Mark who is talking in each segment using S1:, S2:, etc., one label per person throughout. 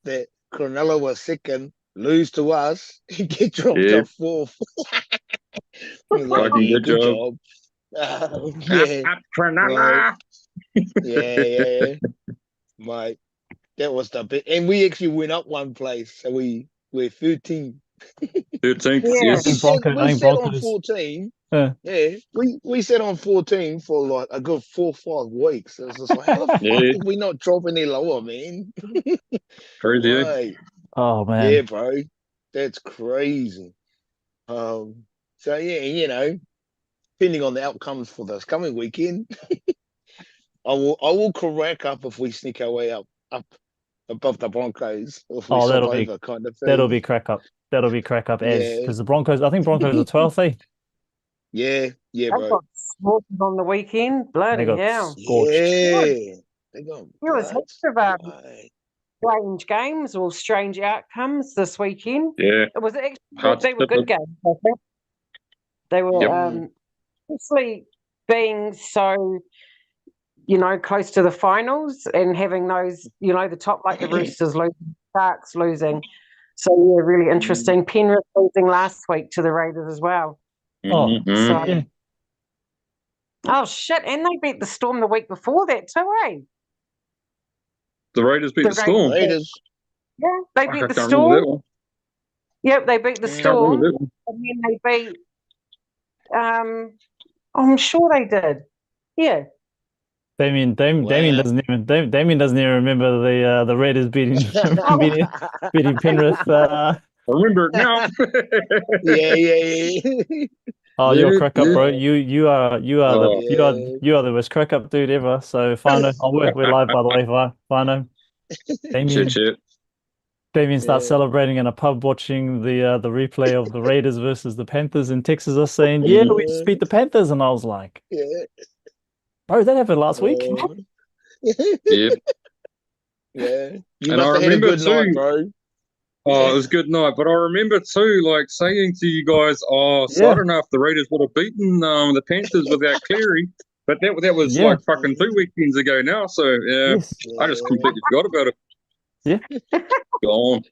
S1: that Kōrero was second, lose to us, and get dropped
S2: Yeah.
S1: to fourth. He was like,
S2: Fucking
S1: yeah,
S2: good
S1: good
S2: job.
S1: job. Yeah,
S2: Up,
S1: right.
S2: Cronulla.
S1: Yeah. Mate, that was the bit. And we actually went up one place. So we're 13.
S2: 13th,
S3: Yeah.
S4: I think
S2: yes.
S1: We
S4: I think
S1: sat on
S4: Broncos.
S1: 14.
S4: Yeah.
S1: Yeah, we sat on 14 for like a good 4 or 5 weeks. It was just like, how the fuck
S2: Yeah,
S1: did we not drop any lower, man?
S2: crazy, eh?
S1: Mate,
S4: Oh
S1: yeah,
S4: man.
S1: bro, that's crazy. So yeah, depending on the outcomes for this coming weekend, I will crack up if we sneak our way up above the Broncos, if we
S4: Oh,
S1: survive, kind of
S4: that'll
S1: thing.
S4: be crack up. That'll be crack up as
S1: Yeah,
S4: because the Broncos. I think Broncos are 12th. Eh?
S1: yeah,
S3: They
S1: bro.
S3: got slaughtered on the weekend.
S4: They
S3: Bloody
S4: got
S3: hell.
S4: scorched.
S1: Yeah, they got
S3: There was
S1: blood.
S3: heaps of strange games or strange outcomes this weekend.
S2: Yeah,
S3: It was actually
S2: hard to
S3: they were
S2: tip
S3: good
S2: it.
S3: games, I think. They were
S2: Yep.
S3: especially being so, close to the finals and having those, the top like the Roosters losing, Sharks losing. So yeah, really interesting. Penrith losing last week to the Raiders as well.
S4: Oh,
S3: So
S4: yeah.
S3: oh shit, and they beat the Storm the week before that too, eh?
S2: The Raiders beat the Storm.
S1: Raiders.
S3: Yeah, they
S2: Fuck,
S3: beat
S2: I
S3: the
S2: can't remember that
S3: Storm.
S2: one.
S3: Yep, they beat the
S2: Can't remember
S3: Storm,
S2: that one.
S3: and then they beat. I'm sure they did. Yeah.
S4: Damien
S1: Wow.
S4: Damien doesn't even remember the Raiders beating beating Penrith.
S2: I remember it now.
S1: Yeah.
S4: Oh, you're a
S2: Yeah,
S4: crack up,
S2: yeah.
S4: bro.
S2: Oh,
S4: You are the most crack up dude ever. So Fano, oh, we're live by the way, Fano.
S2: shit,
S4: Damien
S2: shit.
S4: Damien starts
S1: Yeah.
S4: celebrating in a pub watching the replay of the Raiders versus the Panthers and texts us saying, "Yeah, we just beat the Panthers," and I was like,
S1: Yeah.
S4: "Bro, that happened last week."
S2: Yeah.
S1: Yeah. You
S2: And I
S1: must have had a
S2: remember
S1: good night,
S2: too.
S1: bro.
S2: Oh, it was a good night. But I remember too, like saying to you guys, "Oh, so I
S4: Yeah,
S2: don't know if the Raiders would have beaten the Panthers without Cleary." But that was
S4: yeah,
S2: like fucking 2 weekends ago now. So yeah,
S4: yes,
S2: I just
S1: Yeah.
S2: completely forgot about it.
S4: yeah,
S2: Gone.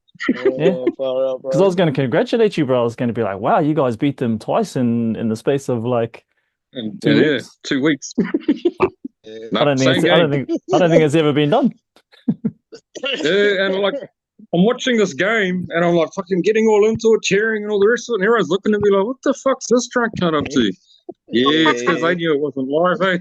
S4: yeah.
S1: Oh, far out,
S4: Because I
S1: bro.
S4: was going to congratulate you, bro. I was going to be like, "Wow, you guys beat them twice in the space of like
S2: And
S4: two
S2: yeah,
S4: weeks."
S2: 2 weeks.
S1: Yeah.
S2: No, same game.
S4: I don't think it's ever been done.
S2: Yeah, and like I'm watching this game and I'm like fucking getting all into it, cheering and all the rest of it, and everyone's looking at me like, what the fuck's this drunk cut up to? Yeah, it's because I knew it wasn't live, eh?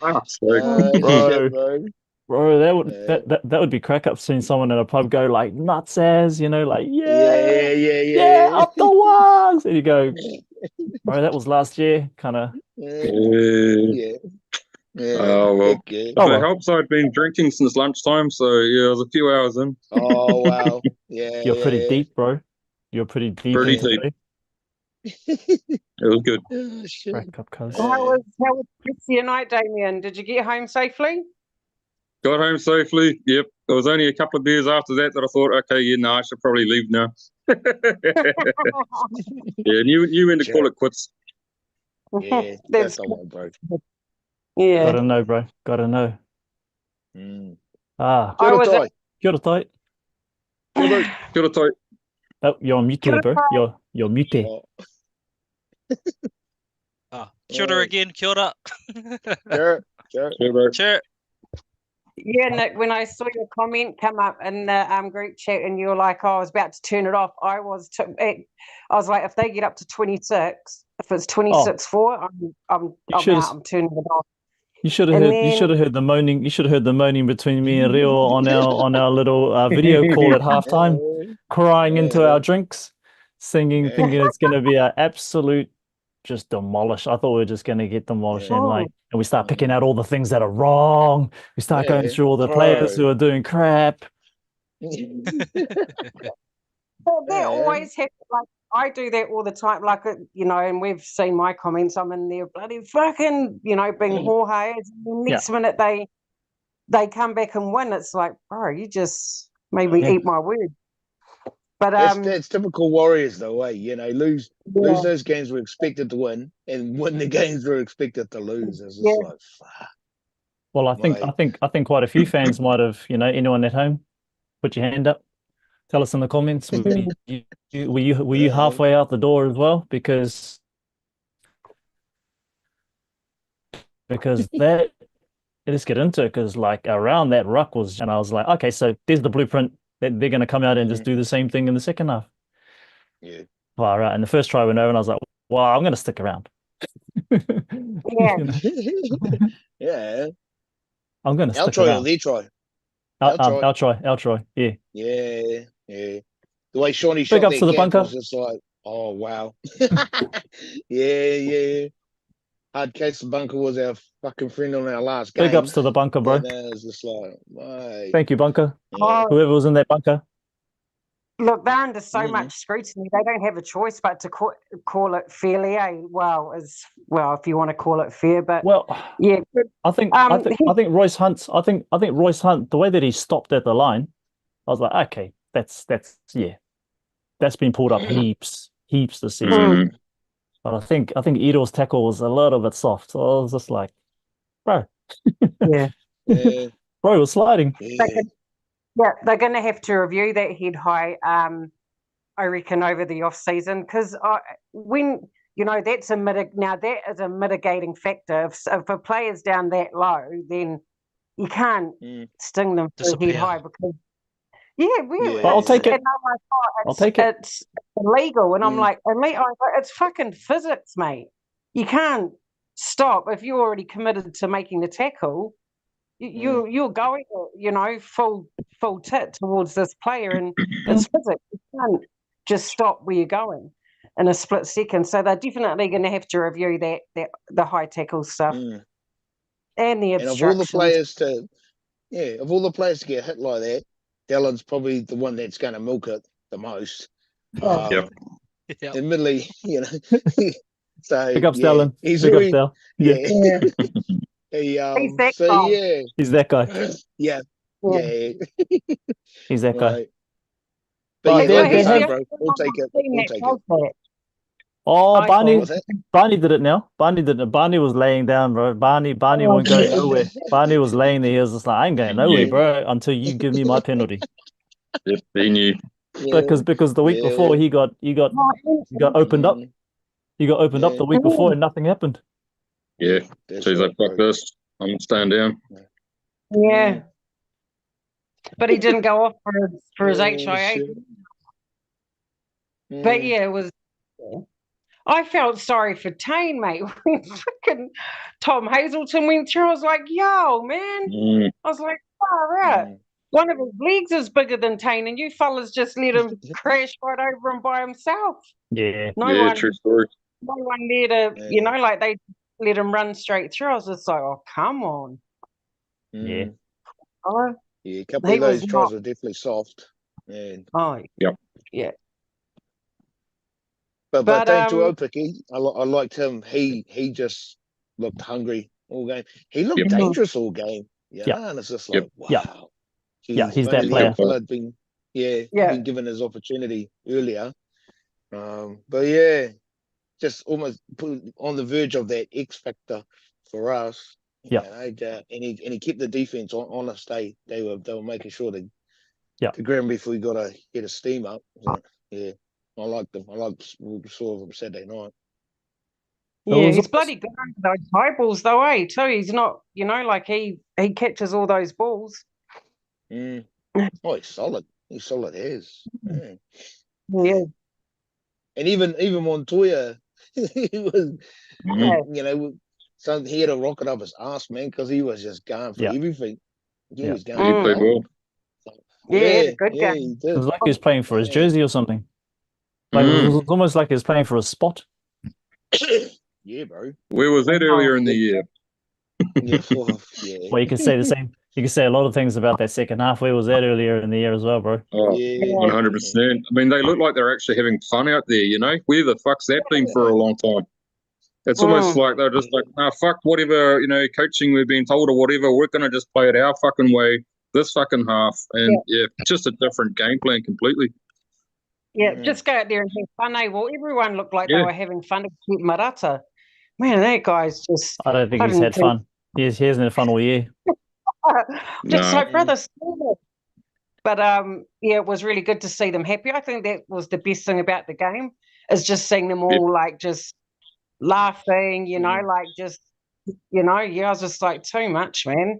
S2: Ah, sweet.
S4: Bro.
S1: Shit, bro.
S4: Bro,
S1: Yeah.
S4: that would be crack up seeing someone in a pub go like nuts as, like,
S1: Yeah,
S4: yeah,
S1: yeah.
S4: up the ones. And you go, bro, that was last year, kind of.
S1: Yeah.
S2: Yeah.
S1: Yeah. Yeah.
S2: Oh well.
S1: Okay.
S4: Oh
S2: If it
S4: well,
S2: helps, I'd been drinking since lunchtime, so yeah, I was a few hours in.
S1: Oh wow. Yeah,
S4: you're pretty
S1: yeah,
S4: deep, bro. You're pretty deep
S2: Pretty
S4: into
S2: deep.
S4: it.
S2: It was good.
S1: Oh, shit.
S4: Crack up, cuz.
S3: How was your night, Damien? Did you get home safely?
S2: Got home safely. Yep. There was only a couple of beers after that I thought, okay, yeah, no, I should probably leave now. Yeah, knew when to call it quits.
S1: Yeah,
S3: That's
S1: that's the one, bro.
S3: yeah.
S4: Gotta know, bro. Gotta know.
S1: Mm.
S4: Ah,
S3: I was
S4: kia ora tai.
S2: Kia ora toi.
S4: Oh, you're on mute there, bro. You're mute there.
S1: Oh,
S5: Kia ora again, kia ora.
S1: sure.
S2: Yeah, bro.
S5: Sure.
S3: Yeah, Nick, when I saw your comment come up in the group chat and you were like, oh, I was about to turn it off, I was like, if they get up to 26, if it's 26-4, I'm out, I'm turning it off.
S4: You should have heard the moaning. You should have heard the moaning between me and Rio on our little video call at halftime, crying into our drinks, singing, thinking it's going to be an absolute just demolish. I thought we were just going to get demolished, and we start picking out all the things that are wrong. We start going through all the players who are doing crap.
S3: Well, that always happens. Like I do that all the time. Like and we've seen my comments. I'm in there, bloody fucking, being whorehas. And the next minute they come back and win. It's like, bro, you just made me eat my word. But
S1: that's typical Warriors, though. Lose those games we're expected to win, and win the games we're expected to lose. It's just like, fuck.
S4: Well, I think quite a few fans might have, anyone at home, put your hand up. Tell us in the comments. Were you halfway out the door as well? Because that let's get into it. Because like around that ruck was, and I was like, okay, so there's the blueprint that they're going to come out and just do the same thing in the second half.
S1: Yeah.
S4: Well, right. And the first try went over, and I was like, well, I'm going to stick around.
S3: Yeah.
S1: Yeah.
S4: I'm going to
S1: Our
S4: stick
S1: try
S4: around.
S1: or their try?
S4: Our try. Yeah.
S1: Yeah. Yeah. The way Shawnee
S4: Big
S1: shot
S4: ups
S1: that
S4: to the
S1: gap
S4: bunker.
S1: was just like, oh wow. Yeah. Hard case the bunker was our fucking friend on our last game.
S4: Big ups to the bunker, bro.
S1: And it's just like, mate.
S4: Thank you, bunker.
S3: Oh,
S4: Whoever was in that bunker.
S3: look, they're under so much scrutiny. They don't have a choice but to call it fairly, eh? Well, if you want to call it fair, but
S4: Well,
S3: yeah.
S4: I think Royce Hunt's. I think Royce Hunt, the way that he stopped at the line, I was like, okay, that's been pulled up heaps this season. But I think Edo's tackle was a little bit soft. So I was just like, bro.
S3: Yeah.
S4: Bro was sliding.
S3: Yeah, they're going to have to review that head high, I reckon, over the off season, because when that is a mitigating factor. If a player's down that low, then you can't sting them for head high because
S4: But I'll take it. I'll take it.
S3: It's illegal, and I'm like, it's fucking physics, mate. You can't stop if you're already committed to making the tackle. You're going, full tit towards this player, and it's physics. You can't just stop where you're going in a split second. So they're definitely going to have to review that the high tackle stuff and the obstructions.
S1: And of all the players to get hit like that, Dallon's probably the one that's going to milk it the most. Admittedly, so
S4: Big ups, Dallon.
S1: He's
S4: Big
S1: really,
S4: ups, Dallon.
S1: He's
S4: that guy.
S1: Yeah.
S4: He's that guy.
S1: Right. But bro. We'll take it.
S4: Oh, Barney did it now. Barney did it. Barney was laying down, bro. Barney won't go nowhere. Barney was laying there. He was just like, I ain't going nowhere, bro, until you give me my penalty.
S2: Yes, he knew.
S4: Because the week before he got opened up. He got opened up the week before and nothing happened.
S2: Yeah. So he's like, fuck this. I'm staying down.
S3: Yeah. But he didn't go off for his HIA. But it was. I felt sorry for Tane, mate. When freaking Tom Hazelton went through, I was like, yo, man. I was like, far out. One of his legs is bigger than Tane, and you fellas just let him crash right over him by himself.
S4: Yeah.
S2: True story.
S3: No one there to, like they let him run straight through. I was just like, oh, come on.
S4: Yeah.
S1: Yeah, a couple of those tries were definitely soft. Yeah. But Dane Tuopiki, I liked him. He just looked hungry all game. He looked dangerous all game. And it's just like, wow.
S4: Jeez, he's that player.
S1: Had been given his opportunity earlier. But just almost put on the verge of that X factor for us. And he kept the defense honest. They were making sure to ground before we got to get a steam up. So, I liked them. I liked what we saw of them Saturday night.
S3: Yeah, he's bloody good under those high balls though, too. He's not, like he catches all those balls.
S1: Oh, he's solid. He's solid as.
S3: Yeah.
S1: And even Montoya, he was, he had a rocket up his ass, man, because he was just going for everything. He was going.
S2: He played well.
S3: Good game.
S4: It was like he was playing for his jersey or something. Like it was almost like he was playing for a spot.
S1: Yeah, bro.
S2: Where was that earlier in the year?
S4: Well, you could say the same. You could say a lot of things about that second half. Where was that earlier in the year as well, bro?
S2: Oh, 100%. I mean, they look like they're actually having fun out there, Where the fuck's that been for a long time? It's almost like they're just like, nah, fuck whatever, coaching we've been told or whatever. We're going to just play it our fucking way this fucking half. And, just a different game plan completely.
S3: Yeah, just go out there and have fun, Well, everyone looked like they were having fun except Marata. Man, that guy's just...
S4: I don't think he's had fun. He hasn't had fun all year.
S3: Just
S2: No.
S3: my brother scored. But yeah, it was really good to see them happy. I think that was the best thing about the game, is just seeing them all like just laughing, like just, I was just like, too much, man.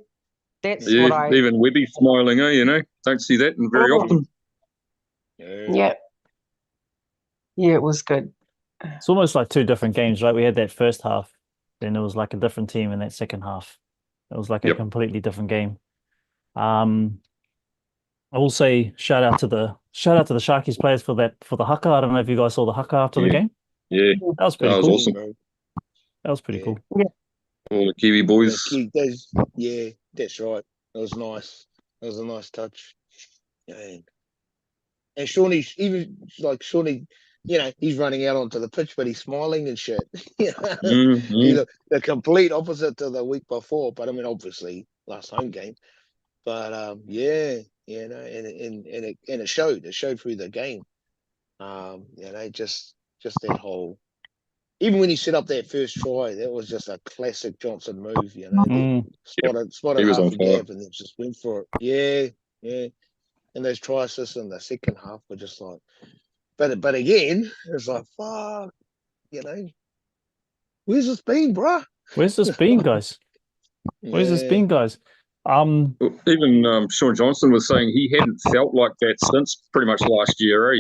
S3: That's what I.
S2: Even Webby smiling, don't see that very often.
S3: Yeah. Yeah, it was good.
S4: It's almost like two different games, right? We had that first half, then it was like a different team in that second half. It was like a completely different game. I will say shout out to the Sharkies players for the haka. I don't know if you guys saw the haka after the game.
S2: Yeah,
S4: that was pretty cool.
S2: Awesome.
S4: That was pretty cool.
S3: Yeah.
S2: All the Kiwi boys.
S1: Yeah, that's right. That was nice. That was a nice touch. And Shawnee's even like Shawnee, he's running out onto the pitch, but he's smiling and shit. He's the complete opposite to the week before. But I mean, obviously, last home game. But and it showed. It showed through the game. Just that whole. Even when he set up that first try, that was just a classic Johnson move. Spotted half a gap and then just went for it. Yeah. And those try assists in the second half were just like, but again, it's like, fuck, where's this been, bruh?
S4: Where's this been, guys? Where's this been, guys?
S2: Even Sean Johnson was saying he hadn't felt like that since pretty much last year, eh?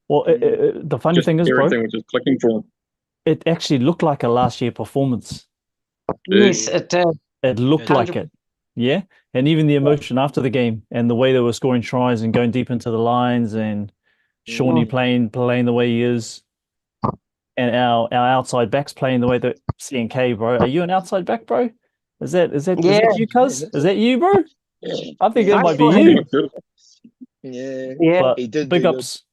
S4: Well, the funny thing is, bro,
S2: everything was just clicking for him.
S4: It actually looked like a last year performance.
S3: Yes, it did.
S4: It looked like it. Yeah. And even the emotion after the game and the way they were scoring tries and going deep into the lines and Shawnee playing the way he is. And our outside backs playing the way that CNK, bro. Are you an outside back, bro? Is that you, cuz? Is that you, bro? I think that might be you.
S1: Yeah.
S4: But
S1: he did
S4: big ups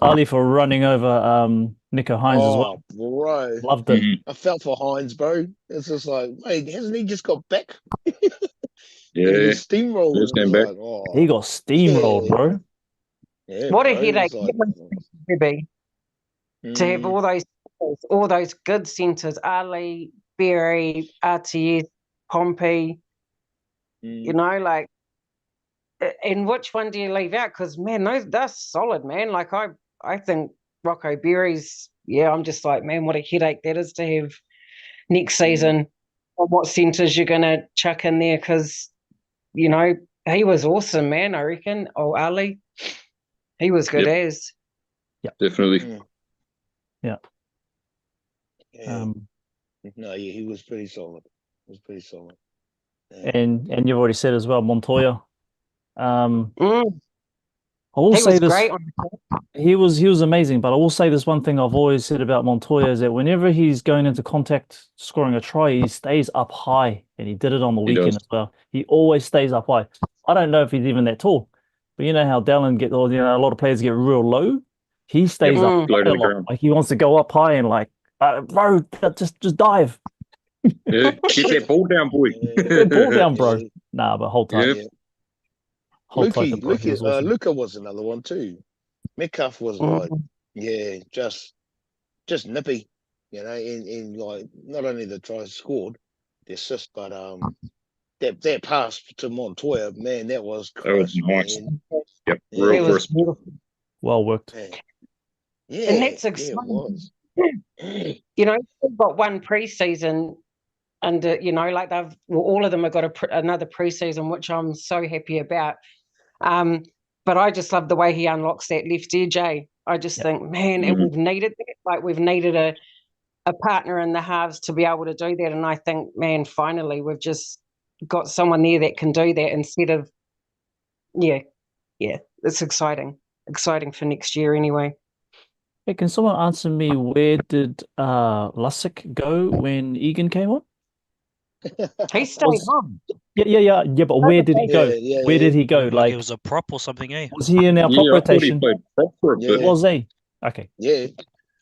S4: Ali for running over Nico Hines as well.
S1: Bro.
S4: Loved it.
S1: I felt for Hines, bro. It's just like, wait, hasn't he just got back?
S2: Yeah.
S1: He was steamrolled.
S2: Just came back.
S4: He got steamrolled, bro.
S1: Yeah,
S3: what
S1: bro.
S3: a headache
S1: Like,
S3: to be. To have all those good centres, Ali, Berry, RTS, Pompey, like, and which one do you leave out? Because, man, they're solid, man. Like, I think Rocco Berry's, I'm just like, man, what a headache that is to have next season on what centres you're going to chuck in there, because, he was awesome, man, I reckon. Oh, Ali, he was good as.
S4: Yeah,
S2: definitely.
S4: Yeah.
S1: He was pretty solid. Yeah.
S4: And you've already said as well, Montoya. I will
S3: he
S4: say
S3: was
S4: this.
S3: Great.
S4: He was amazing, but I will say this one thing I've always said about Montoya is that whenever he's going into contact scoring a try, he stays up high, and he did it on the weekend as well. He always stays up high. I don't know if he's even that tall, but you know how Dallin a lot of players get real low. He stays up high a lot. Like he wants to go up high and like, bro, just dive.
S2: Yeah, get that ball down, boy.
S4: Get that ball down, bro. Nah, but hold tight.
S1: Yeah.
S4: Awesome.
S1: Luca was another one too. Metcalf was like, just nippy, in like not only the tries scored, the assist, but that pass to Montoya, man, that was crush,
S2: nice.
S1: Man.
S2: Yep, real crisp.
S4: Well worked.
S1: Yeah,
S3: and that's exciting.
S1: It was.
S3: We've got one preseason. And, like all of them have got another preseason, which I'm so happy about. But I just love the way he unlocks that left edge, eh? I just think, man, and we've needed that. Like, we've needed a partner in the halves to be able to do that. And I think, man, finally, we've just got someone there that can do that instead of, it's exciting. Exciting for next year anyway.
S4: Hey, can someone answer me, where did Lussick go when Egan came on?
S3: He stayed on.
S4: Yeah. But where did he go? Where did he go?
S5: Like it was a prop or something, eh?
S4: Was he in our prop rotation?
S2: I thought he played prop for a bit.
S4: Was he? Okay.
S1: Yeah.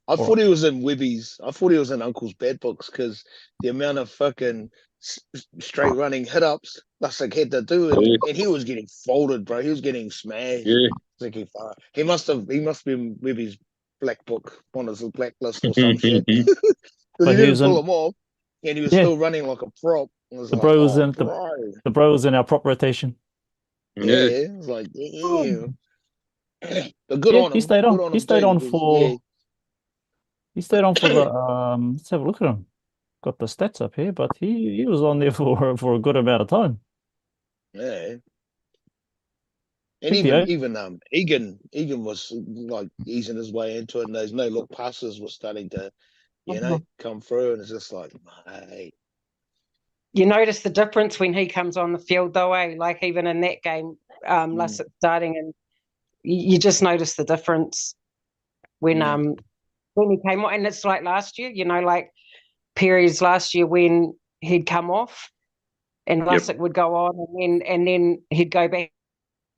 S1: I thought he was in Webby's. I thought he was in Uncle's bad books because the amount of fucking straight running hit ups Lussick had to do, and he was getting folded, bro. He was getting smashed.
S2: Yeah.
S1: He must be in Webby's black book, on his blacklist or some shit. Because he didn't pull him off. And he was still running like a prop. It was
S4: The
S1: like,
S4: bro was
S1: oh,
S4: in
S1: bro.
S4: the bro was in our prop rotation.
S1: Yeah, it was like, damn. But good
S4: Yeah,
S1: on
S4: he
S1: him.
S4: stayed
S1: Good
S4: on.
S1: on
S4: He
S1: him
S4: stayed
S1: too,
S4: on
S1: because yeah,
S4: for. He stayed on for the. Let's have a look at him. Got the stats up here, but he was on there for a good amount of time.
S1: yeah.
S4: I
S1: And
S4: think
S1: even Egan was like easing his way into it, and those no look passes were starting to, come through, and it's just like, mate.
S3: You notice the difference when he comes on the field, though, eh? Like even in that game, Lussick starting, and you just notice the difference when he came on. And it's like last year, like periods last year when he'd come off and Lussick would go on, and then he'd go back.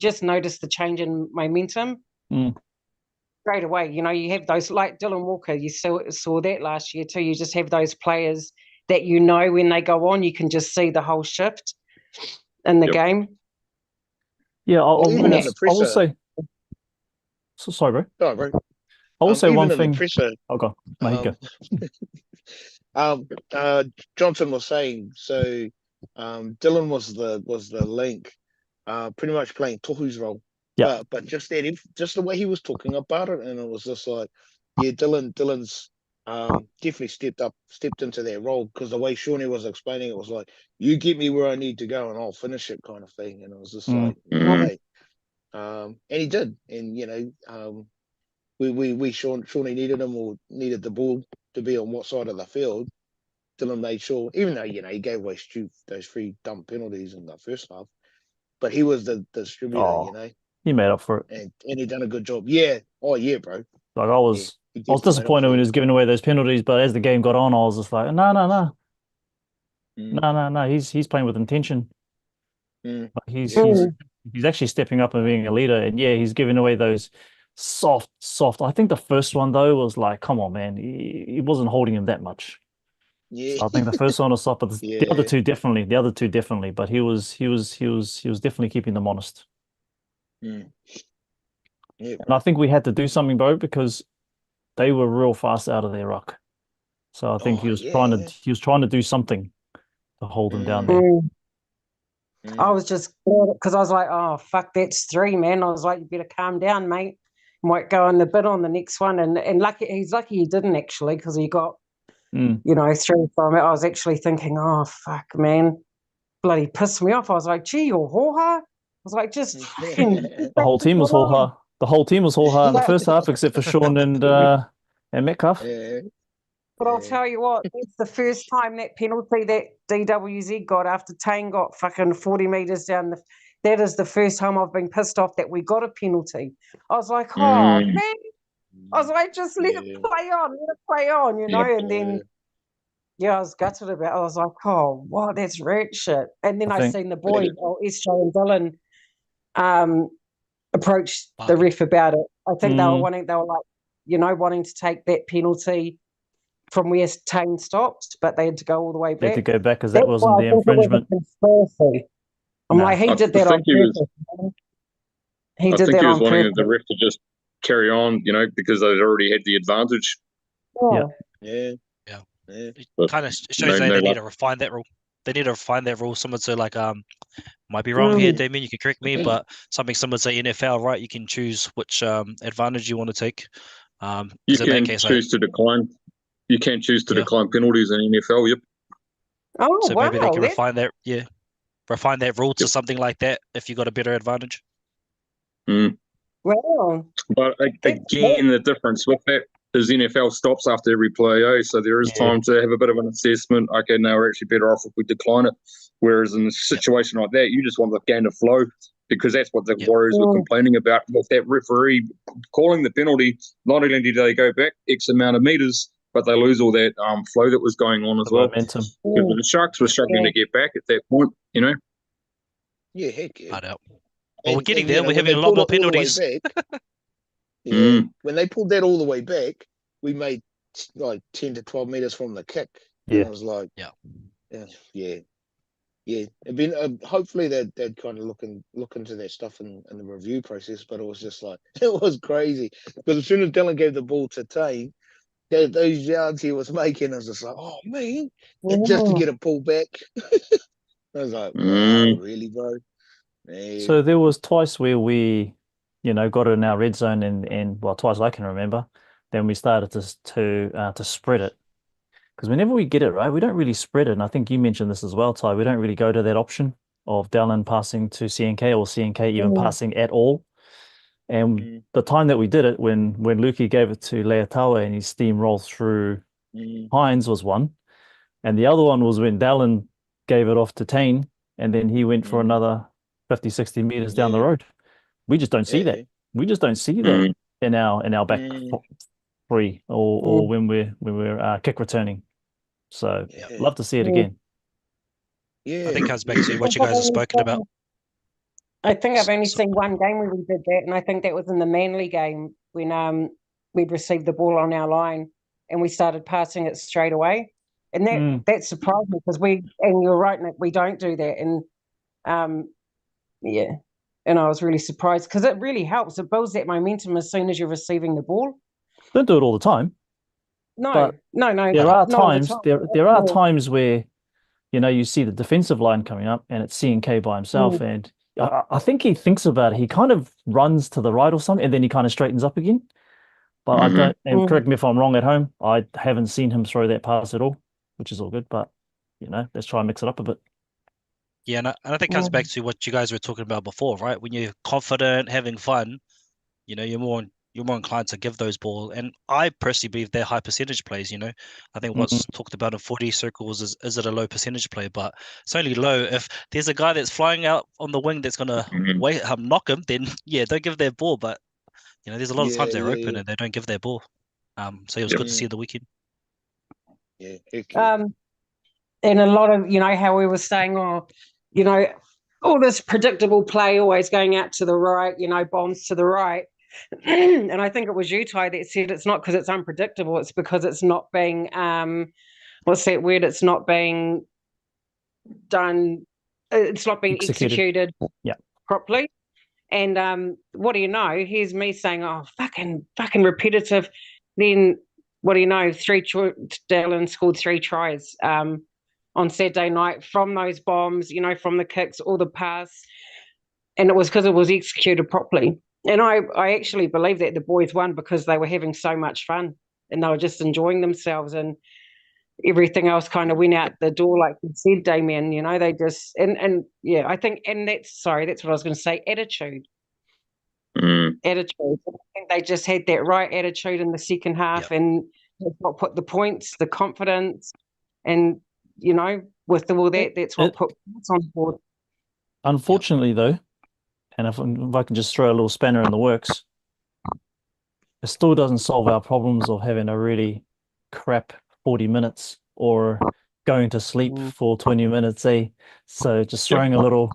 S3: Just notice the change in momentum straight away. You have those like Dylan Walker. You saw that last year too. You just have those players that when they go on, you can just see the whole shift in the game.
S4: Yeah,
S1: Even in the
S4: I will
S1: presser.
S4: say. Sorry, bro.
S1: Oh, bro.
S4: I will say
S1: even
S4: one
S1: in the
S4: thing.
S1: presser.
S4: Oh, go. No, you
S1: go. Johnson was saying so. Dylan was the link, pretty much playing Tohu's role.
S4: Yeah.
S1: But just just the way he was talking about it, and it was just like, yeah, Dylan's definitely stepped into their role, because the way Shawnee was explaining it was like, you get me where I need to go and I'll finish it kind of thing, and it was just like, hey, and he did, and Shawnee needed him, or needed the ball to be on what side of the field. Dylan made sure, even though he gave away those 3 dumb penalties in the first half, but he was the distributor,
S4: he made up for it.
S1: and he done a good job. Yeah, oh yeah, bro.
S4: Like I was disappointed when he was giving away those penalties, but as the game got on, I was just like, no. He's playing with intention. Like he's actually stepping up and being a leader, and yeah, he's giving away those soft. I think the first one though was like, come on, man, he wasn't holding him that much.
S1: Yeah,
S4: So I think the first one was soft, but the other two definitely. The other two definitely, but he was definitely keeping them honest.
S1: Yeah,
S4: and I think we had to do something, bro, because they were real fast out of their ruck. So I think he was trying to do something to hold them down there.
S3: I was just because I was like, oh fuck, that's 3, man. I was like, you better calm down, mate. Might go in the bid on the next one, and he's lucky he didn't actually, because he got 3 from it. I was actually thinking, oh fuck, man, bloody pissed me off. I was like, gee, you're Hoha. I was like, just fucking.
S4: The whole team was Hoha. The whole team was Hoha in the first half, except for Sean and Metcalf.
S3: But I'll tell you what, it's the first time that penalty that DWZ got after Tane got fucking 40 metres down that is the first time I've been pissed off that we got a penalty. I was like, oh man. I was like, just let it play on, and then I was gutted about it. I was like, oh, wow, that's rat shit. And then I seen the boys, SJ and Dylan, approach the ref about it. I think they were wanting to take that penalty from where Tane stopped, but they had to go all the way back.
S4: They had to go back because that wasn't the infringement.
S3: I'm like, he did that on purpose.
S2: I think he was wanting the ref to just carry on, because they'd already had the advantage.
S1: Yeah.
S5: It kind of shows they need to refine that rule. They need to refine that rule similar to might be wrong here, Damien, you can correct me, but something similar to NFL, right? You can choose which advantage you want to take.
S2: You can choose to decline. You can choose to decline penalties in NFL. Yep.
S3: Oh,
S5: so maybe they can refine that rule to something like that if you got a better advantage.
S3: Well,
S2: but again, the difference with that is NFL stops after every play, so there is time to have a bit of an assessment. Okay, now we're actually better off if we decline it. Whereas in a situation like that, you just want the game to flow, because that's what the Warriors were complaining about with that referee calling the penalty. Not only did they go back X amount of meters, but they lose all that flow that was going on as well.
S4: Momentum.
S2: Because the Sharks were struggling to get back at that point,
S1: Yeah, heck yeah.
S5: Well, we're getting there. We're having a lot more penalties.
S1: When they pulled that all the way back, we made like 10 to 12 meters from the kick.
S4: Yeah.
S1: And I was like, yeah. It'd been hopefully they'd kind of look into that stuff in the review process, but it was just like, it was crazy, because as soon as Dylan gave the ball to Tane, those yards he was making, I was just like, oh man, just to
S3: Oh.
S1: get a pull back. I was like, wow, really, bro? Man.
S4: So there was twice where we, got it in our red zone, and well, twice I can remember. Then we started to spread it, because whenever we get it right, we don't really spread it. And I think you mentioned this as well, Ty. We don't really go to that option of Dallin passing to CNK or CNK even passing at all. And the time that we did it, when Lukey gave it to Leatawa and he steamrolled through Hines was one. And the other one was when Dallin gave it off to Tane, and then he went for another 50, 60 meters down the road. We just don't see that. We just don't see that in our back three or when we're kick returning. So love to see it again.
S1: Yeah.
S5: I think it comes back to what you guys have spoken about.
S3: I think I've only seen one game where we did that, and I think that was in the Manly game when we'd received the ball on our line and we started passing it straight away. And that surprised me because and you're right, Nick, we don't do that. And and I was really surprised because it really helps. It builds that momentum as soon as you're receiving the ball.
S4: Don't do it all the time.
S3: No.
S4: There are times there are times where you see the defensive line coming up and it's CNK by himself, and I think he thinks about it. He kind of runs to the right or something, and then he kind of straightens up again. But I don't, and correct me if I'm wrong at home, I haven't seen him throw that pass at all, which is all good. But let's try and mix it up a bit.
S5: Yeah, and I think it comes back to what you guys were talking about before, right? When you're confident, having fun, you're more inclined to give those balls. And I personally believe they're high percentage plays. I think what's talked about in 40 circles is it a low percentage play, but it's only low if there's a guy that's flying out on the wing that's gonna knock him. Then don't give their ball. But there's a lot of times they're open and they don't give their ball. So it was good to see the weekend.
S1: Yeah.
S3: And a lot of how we were saying, all this predictable play always going out to the right, bombs to the right. And I think it was you, Ty, that said it's not because it's unpredictable, it's because it's not being what's that word? It's not being done, it's not being executed properly. And what do you know? Here's me saying, oh, fucking repetitive. Then what do you know? Dallin scored 3 tries on Saturday night from those bombs, from the kicks, all the pass. And it was because it was executed properly. And I actually believe that the boys won because they were having so much fun and they were just enjoying themselves, and everything else kind of went out the door, like you said, Damien. They just I think, and that's what I was going to say, attitude. Attitude. I think they just had that right attitude in the second half, and that's what put the points, the confidence, and with all that, that's what put points on board.
S4: Unfortunately, though, and if I can just throw a little spanner in the works, it still doesn't solve our problems of having a really crap 40 minutes or going to sleep for 20 minutes, eh? So just throwing a little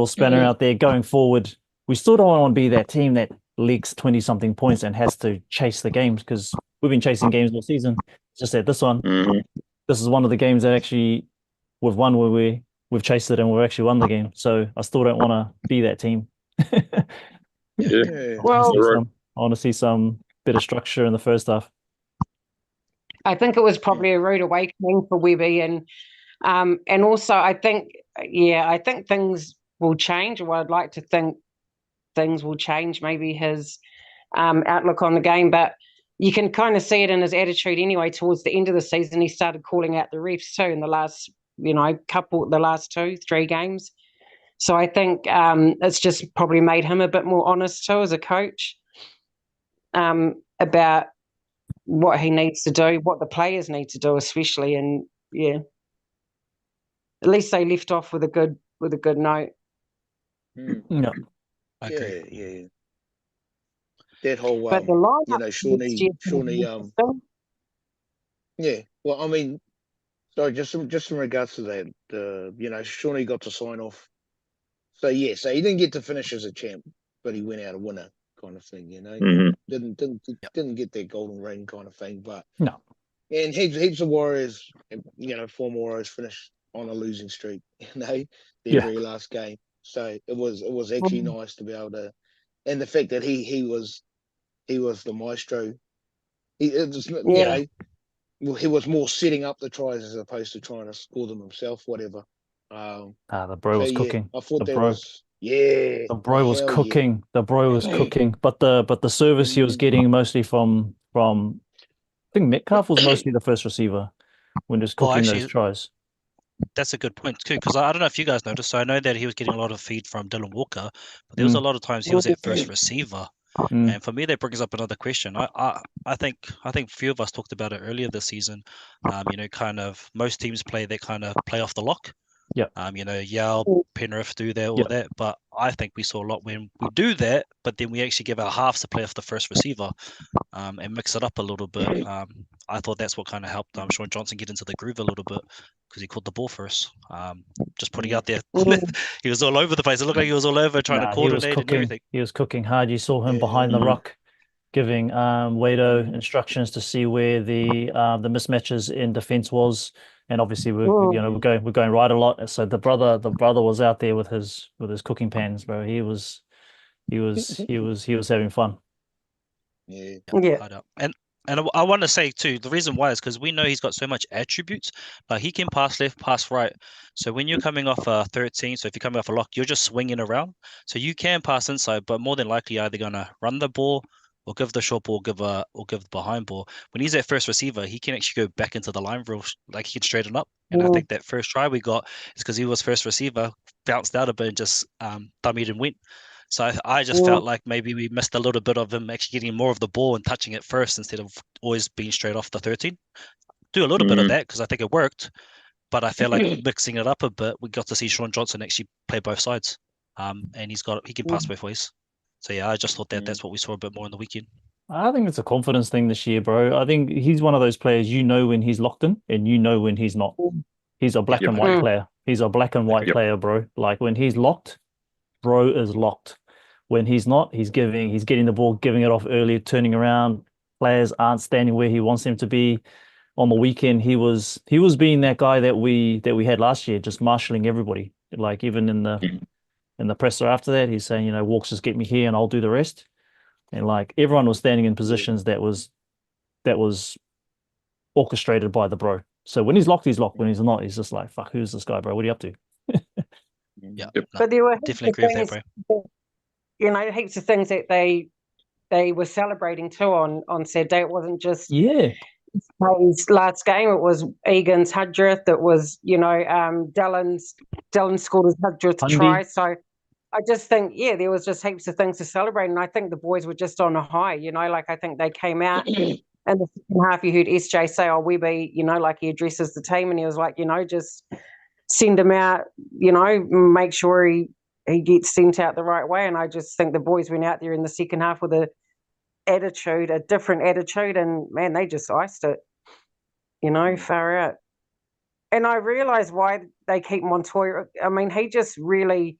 S4: spanner out there going forward. We still don't want to be that team that leaks 20-something points and has to chase the games, because we've been chasing games all season. It's just that this is one of the games that actually we've won where we've chased it and we've actually won the game. So I still don't want to be that team.
S3: Well,
S4: I want to see some bit of structure in the first half.
S3: I think it was probably a rude awakening for Webby, and also I think things will change, or I'd like to think things will change. Maybe his outlook on the game, but you can kind of see it in his attitude anyway. Towards the end of the season, he started calling out the refs too in the last, the last 2-3 games. So I think it's just probably made him a bit more honest too as a coach about what he needs to do, what the players need to do, especially. And at least they left off with a good note.
S4: No,
S1: yeah. That whole
S3: but the lineup,
S1: Shawnee, yeah. Well, I mean, sorry, just in regards to that, Shawnee got to sign off. So he didn't get to finish as a champ, but he went out a winner, kind of thing. Didn't get that golden ring kind of thing, but
S4: no.
S1: And heaps of Warriors, former Warriors finished on a losing streak, their very last game. So it was actually nice to be able to, and the fact that he was the maestro He was more setting up the tries as opposed to trying to score them himself, whatever.
S4: The bro was cooking.
S1: I thought
S4: The bro was cooking. The bro was cooking. But the service he was getting mostly from I think Metcalf was mostly the first receiver when just cooking those tries.
S5: That's a good point too, because I don't know if you guys noticed. So I know that he was getting a lot of feed from Dylan Walker, but there was a lot of times he was at first receiver. And for me, that brings up another question. I think a few of us talked about it earlier this season. Kind of most teams play off the lock.
S4: Yeah.
S5: Yale, Penrith do that, all that. But I think we saw a lot when we do that, but then we actually give our halves to play off the first receiver, and mix it up a little bit. I thought that's what kind of helped Sean Johnson get into the groove a little bit because he caught the ball first. Just putting out there, he was all over the place. It looked like he was all over trying to coordinate and everything.
S4: He was cooking hard. You saw him behind the ruck, giving Wado instructions to see where the mismatches in defense was. And obviously we're going right a lot. So the brother was out there with his cooking pans, bro. He was having fun.
S5: And I want to say too, the reason why is because we know he's got so much attributes. Like he can pass left, pass right. So when you're coming off a 13, so if you're coming off a lock, you're just swinging around. So you can pass inside, but more than likely you're either gonna run the ball or give the short ball, or give the behind ball. When he's at first receiver, he can actually go back into the line real, like he can straighten up. And I think that first try we got is because he was first receiver, bounced out a bit and just dummied and went. So I just felt like maybe we missed a little bit of him actually getting more of the ball and touching it first instead of always being straight off the 13. Do a little bit of that because I think it worked, but I felt like mixing it up a bit, we got to see Sean Johnson actually play both sides, and he can pass both ways. So yeah, I just thought that's what we saw a bit more on the weekend.
S4: I think it's a confidence thing this year, bro. I think he's one of those players when he's locked in and when he's not. He's a black and white player. He's a black and white player, bro. Like when he's locked, bro is locked. When he's not, he's getting the ball, giving it off early, turning around. Players aren't standing where he wants them to be. On the weekend, he was being that guy that we had last year, just marshalling everybody. Like even in the presser after that, he's saying, Walks just get me here and I'll do the rest. And like everyone was standing in positions that was orchestrated by the bro. So when he's locked, he's locked. When he's not, he's just like, fuck, who's this guy, bro? What are you up to?
S3: But there were
S5: definitely agree with that, bro.
S3: Heaps of things that they were celebrating too on Saturday. It wasn't just his last game. It was Egan's 100th. It was Dylan scored his 100th try. So I just think there was just heaps of things to celebrate, and I think the boys were just on a high. Like I think they came out. And the second half, you heard SJ say, Webby, like he addresses the team, and he was like, just send him out, make sure he gets sent out the right way. And I just think the boys went out there in the second half with a different attitude, and man, they just iced it, far out. And I realised why they keep Montoya. I mean, he just really,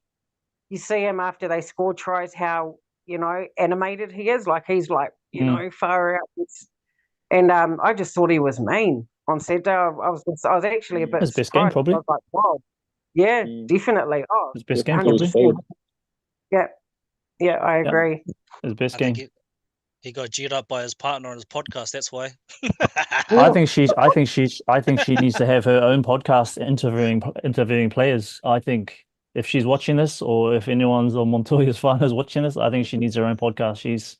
S3: you see him after they score tries, how, animated he is. Like he's like, far out. And I just thought he was mean on Saturday. I was actually a bit
S4: his best game, probably.
S3: I was like, wow. Yeah, definitely. Oh,
S4: his best game, probably.
S3: Yeah, I agree.
S4: His best game.
S5: He got G'd up by his partner on his podcast. That's why.
S4: I think she needs to have her own podcast interviewing players. I think if she's watching this, or if anyone's on Montoya's fan is watching this, I think she needs her own podcast. She's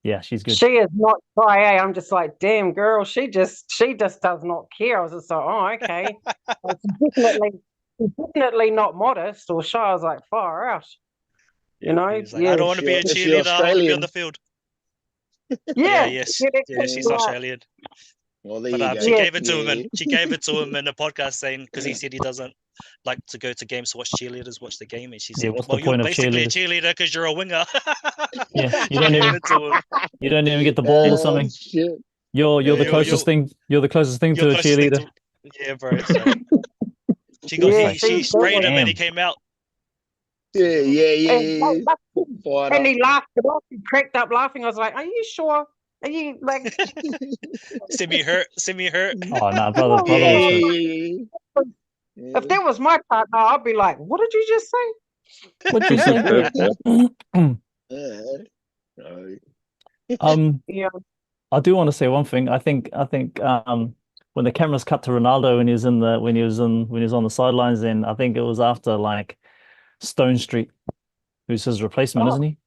S4: good.
S3: She is not shy. I'm just like, damn girl, she just does not care. I was just like, oh, okay. She's definitely not modest or shy. I was like, far out.
S5: Like, I don't want to be a cheerleader. I want to be on the field. She's Australian.
S1: Well, there you go.
S5: She gave it to him, and she gave it to him in a podcast saying because he said he doesn't like to go to games to watch cheerleaders watch the game, and she said,
S4: what's
S5: "Well,
S4: the point
S5: you're
S4: of
S5: basically a cheerleader because you're a winger."
S4: You don't even get the ball or something.
S1: Shit.
S4: You're the closest thing. You're the closest thing to a cheerleader.
S5: Bro. So. She sprayed him, and he came out.
S1: Yeah.
S3: And he laughed it off. He cracked up laughing. I was like, "Are you sure? Are you like?"
S5: Semi hurt.
S4: Oh no, brother was hurt.
S3: If that was my partner, I'd be like, "What did you just say?"
S4: What did you say?
S3: Yeah.
S4: I do want to say one thing. I think when the cameras cut to Ronaldo when he was in the when he was on the sidelines, then I think it was after like Stone Street, who's his replacement,
S3: Oh,
S4: isn't he?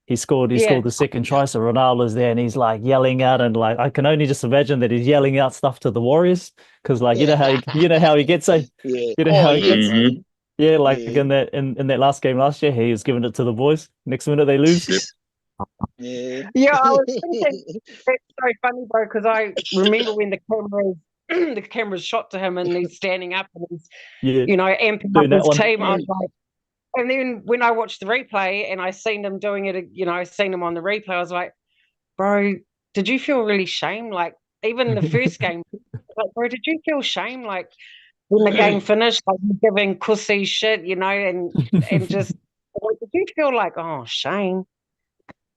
S4: He scored
S3: yeah.
S4: the second try, so Ronaldo's there and he's like yelling out, and like I can only just imagine that he's yelling out stuff to the Warriors because like
S1: Yeah.
S4: you know how he gets
S1: Yeah.
S4: you know
S1: Oh
S4: how he
S1: yeah,
S4: gets
S2: Mm-hmm.
S1: man.
S4: yeah, like
S1: Yeah.
S4: in that last game last year, he was giving it to the boys. Next minute they lose.
S2: Yep.
S1: Yeah.
S3: Yeah, I was thinking it's so funny though, because I remember when the cameras the cameras shot to him and he's standing up and he's,
S4: Yeah,
S3: amping up
S4: doing that
S3: his
S4: one.
S3: team. I was like, and then when I watched the replay and I seen him doing it, I seen him on the replay, I was like, bro, did you feel really shame? Like even the first game, like, bro, did you feel shame? Like when the game finished, like giving Kusi shit, and just like, did you feel like, oh, shame?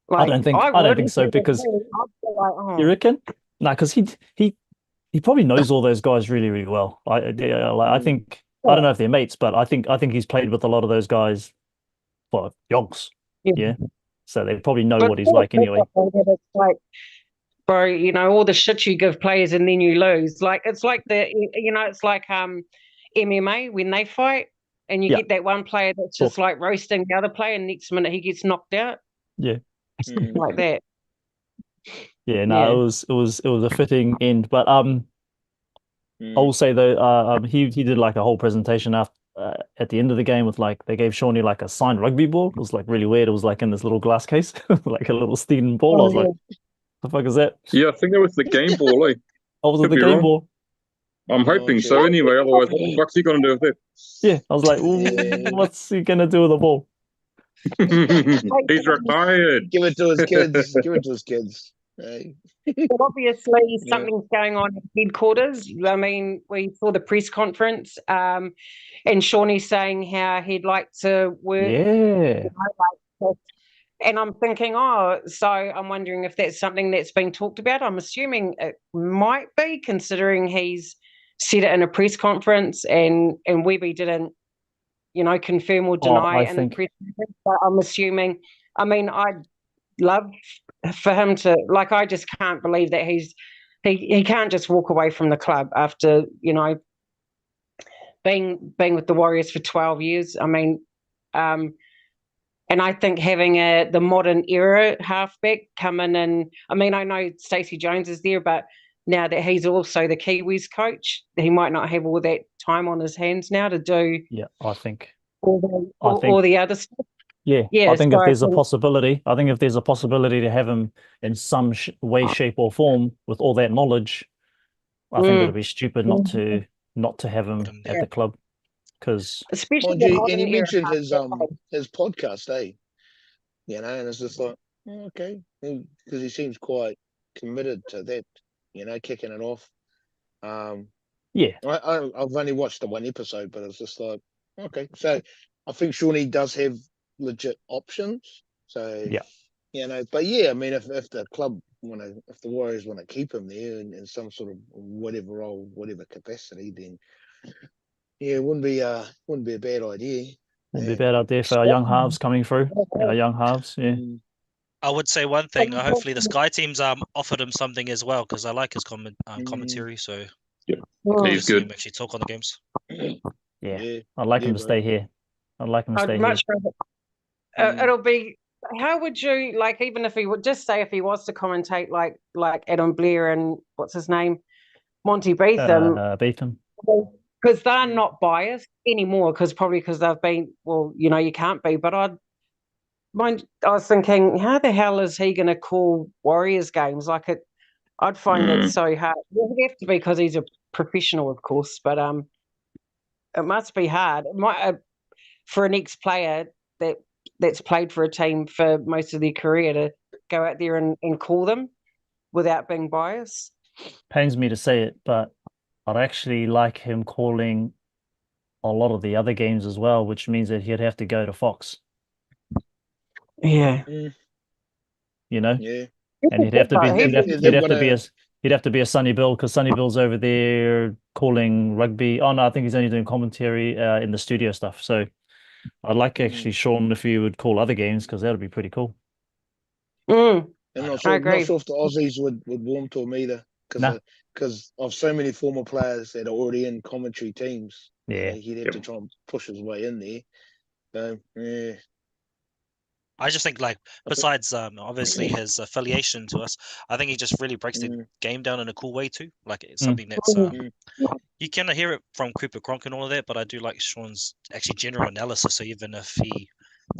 S3: Like I
S4: I don't
S3: would
S4: think
S3: if
S4: so
S3: it was
S4: because
S3: me. I'd feel like,
S4: you
S3: oh,
S4: reckon? No, because he probably knows all those guys really, really well. I think I don't know if they're mates, but I think he's played with a lot of those guys for yonks.
S3: yeah.
S4: Yeah. So they probably know
S3: But
S4: what he's
S3: still,
S4: like anyway.
S3: it's like, bro, all the shit you give players and then you lose. Like it's like it's like MMA when they fight and you
S4: Yeah.
S3: get that one player that's
S4: Cool.
S3: just like roasting the other player, and next minute he gets knocked out
S4: Yeah.
S3: like that.
S4: Yeah, no,
S3: Yeah.
S4: it was a fitting end. But I will
S1: Mm.
S4: say though, he did like a whole presentation after at the end of the game with like they gave Shawnee like a signed rugby ball. It was like really weird. It was like in this little glass case, like a little Steeden ball. I
S3: Oh
S4: was like,
S3: yeah.
S4: the fuck is that?
S2: Yeah, I think that was the game ball, eh?
S4: I was at
S2: Could
S4: the
S2: be
S4: game
S2: wrong.
S4: ball.
S2: I'm hoping so
S1: Okay.
S2: anyway, otherwise what the fuck's he gonna do with it?
S4: Yeah, I was like,
S1: Yeah.
S4: what's he gonna do with the ball?
S2: He's retired.
S1: Give it to his kids. Give it to his kids. Hey.
S3: But obviously,
S1: Yeah.
S3: something's going on at headquarters. I mean, we saw the press conference, and Shawnee's saying how he'd like to work.
S4: Yeah.
S3: And I'm thinking, so I'm wondering if that's something that's been talked about. I'm assuming it might be, considering he's said it in a press conference, and Webby didn't, confirm or deny
S4: I
S3: in the
S4: think
S3: press conference. But I'm assuming. I mean, I'd love for him to, like, I just can't believe that he can't just walk away from the club after being with the Warriors for 12 years. I mean, and I think having the modern era halfback come in, and I mean, I know Stacey Jones is there, but now that he's also the Kiwis coach, he might not have all that time on his hands now to do
S4: yeah, I think
S3: all the other stuff.
S4: yeah,
S3: Yeah,
S4: I think
S3: so
S4: if
S3: I
S4: there's a
S3: think,
S4: possibility, I think if there's a possibility to have him in some sh way, shape, or form with all that knowledge, I think it'd be stupid not to have him at
S3: yeah,
S4: the club because
S3: especially
S1: Mind
S3: the
S1: you, and he
S3: modern era
S1: mentioned
S3: halfback.
S1: his podcast, eh? And it's just like, okay, because he seems quite committed to that, kicking it off.
S4: yeah,
S1: I've only watched the one episode, but it's just like, okay. So I think Shawnee does have legit options. So,
S4: yeah,
S1: but yeah, I mean, if the club if the Warriors want to keep him there in some sort of whatever role, whatever capacity, then yeah, it wouldn't be a bad idea.
S4: wouldn't be
S1: Yeah.
S4: bad out there for our young halves coming through. Our young halves, yeah,
S1: Mm.
S5: I would say one thing. Hopefully, the Sky teams offered him something as well because I like his commentary. So
S2: Yeah,
S5: cool
S2: he's
S5: to see
S2: good.
S5: him actually talk on the games.
S4: yeah.
S1: Yeah,
S4: I'd like him to
S1: bro.
S4: stay here. I'd like him to
S3: I'd
S4: stay here.
S3: much rather. It'll be. How would you like, even if he would just say if he was to commentate like Adam Blair and what's his name, Monty Beetham,
S4: Beetham.
S3: because they're
S1: Mm.
S3: not biased anymore, because they've been, well, you can't be. But I was thinking, how the hell is he going to call Warriors games? Like I'd find it so hard. Well, it'd have to be because he's a professional, of course, but it must be hard. It might for an ex-player that's played for a team for most of their career to go out there and call them without being biased.
S4: Pains me to say it, but I'd actually like him calling a lot of the other games as well, which means that he'd have to go to Fox,
S3: Yeah.
S4: you know,
S1: Yeah.
S4: and he'd have to be
S1: They,
S4: he'd have to be a Sonny Bill because Sonny Bill's over there calling rugby. Oh no, I think he's only doing commentary in the studio stuff. So I'd like actually Sean if he would call other games because that would be pretty cool.
S3: Mm.
S1: And
S3: I
S1: not
S3: agree.
S1: sure if the Aussies would warm to him either, because of so many former players that are already in commentary teams.
S4: Yeah.
S1: He'd have to try and push his way in there. So yeah.
S5: I just think, like, besides obviously his affiliation to us, I think he just really breaks the game down in a cool way too. Like, it's something that's you kind of hear it from Cooper Cronk and all of that, but I do like Sean's actually general analysis. So even if he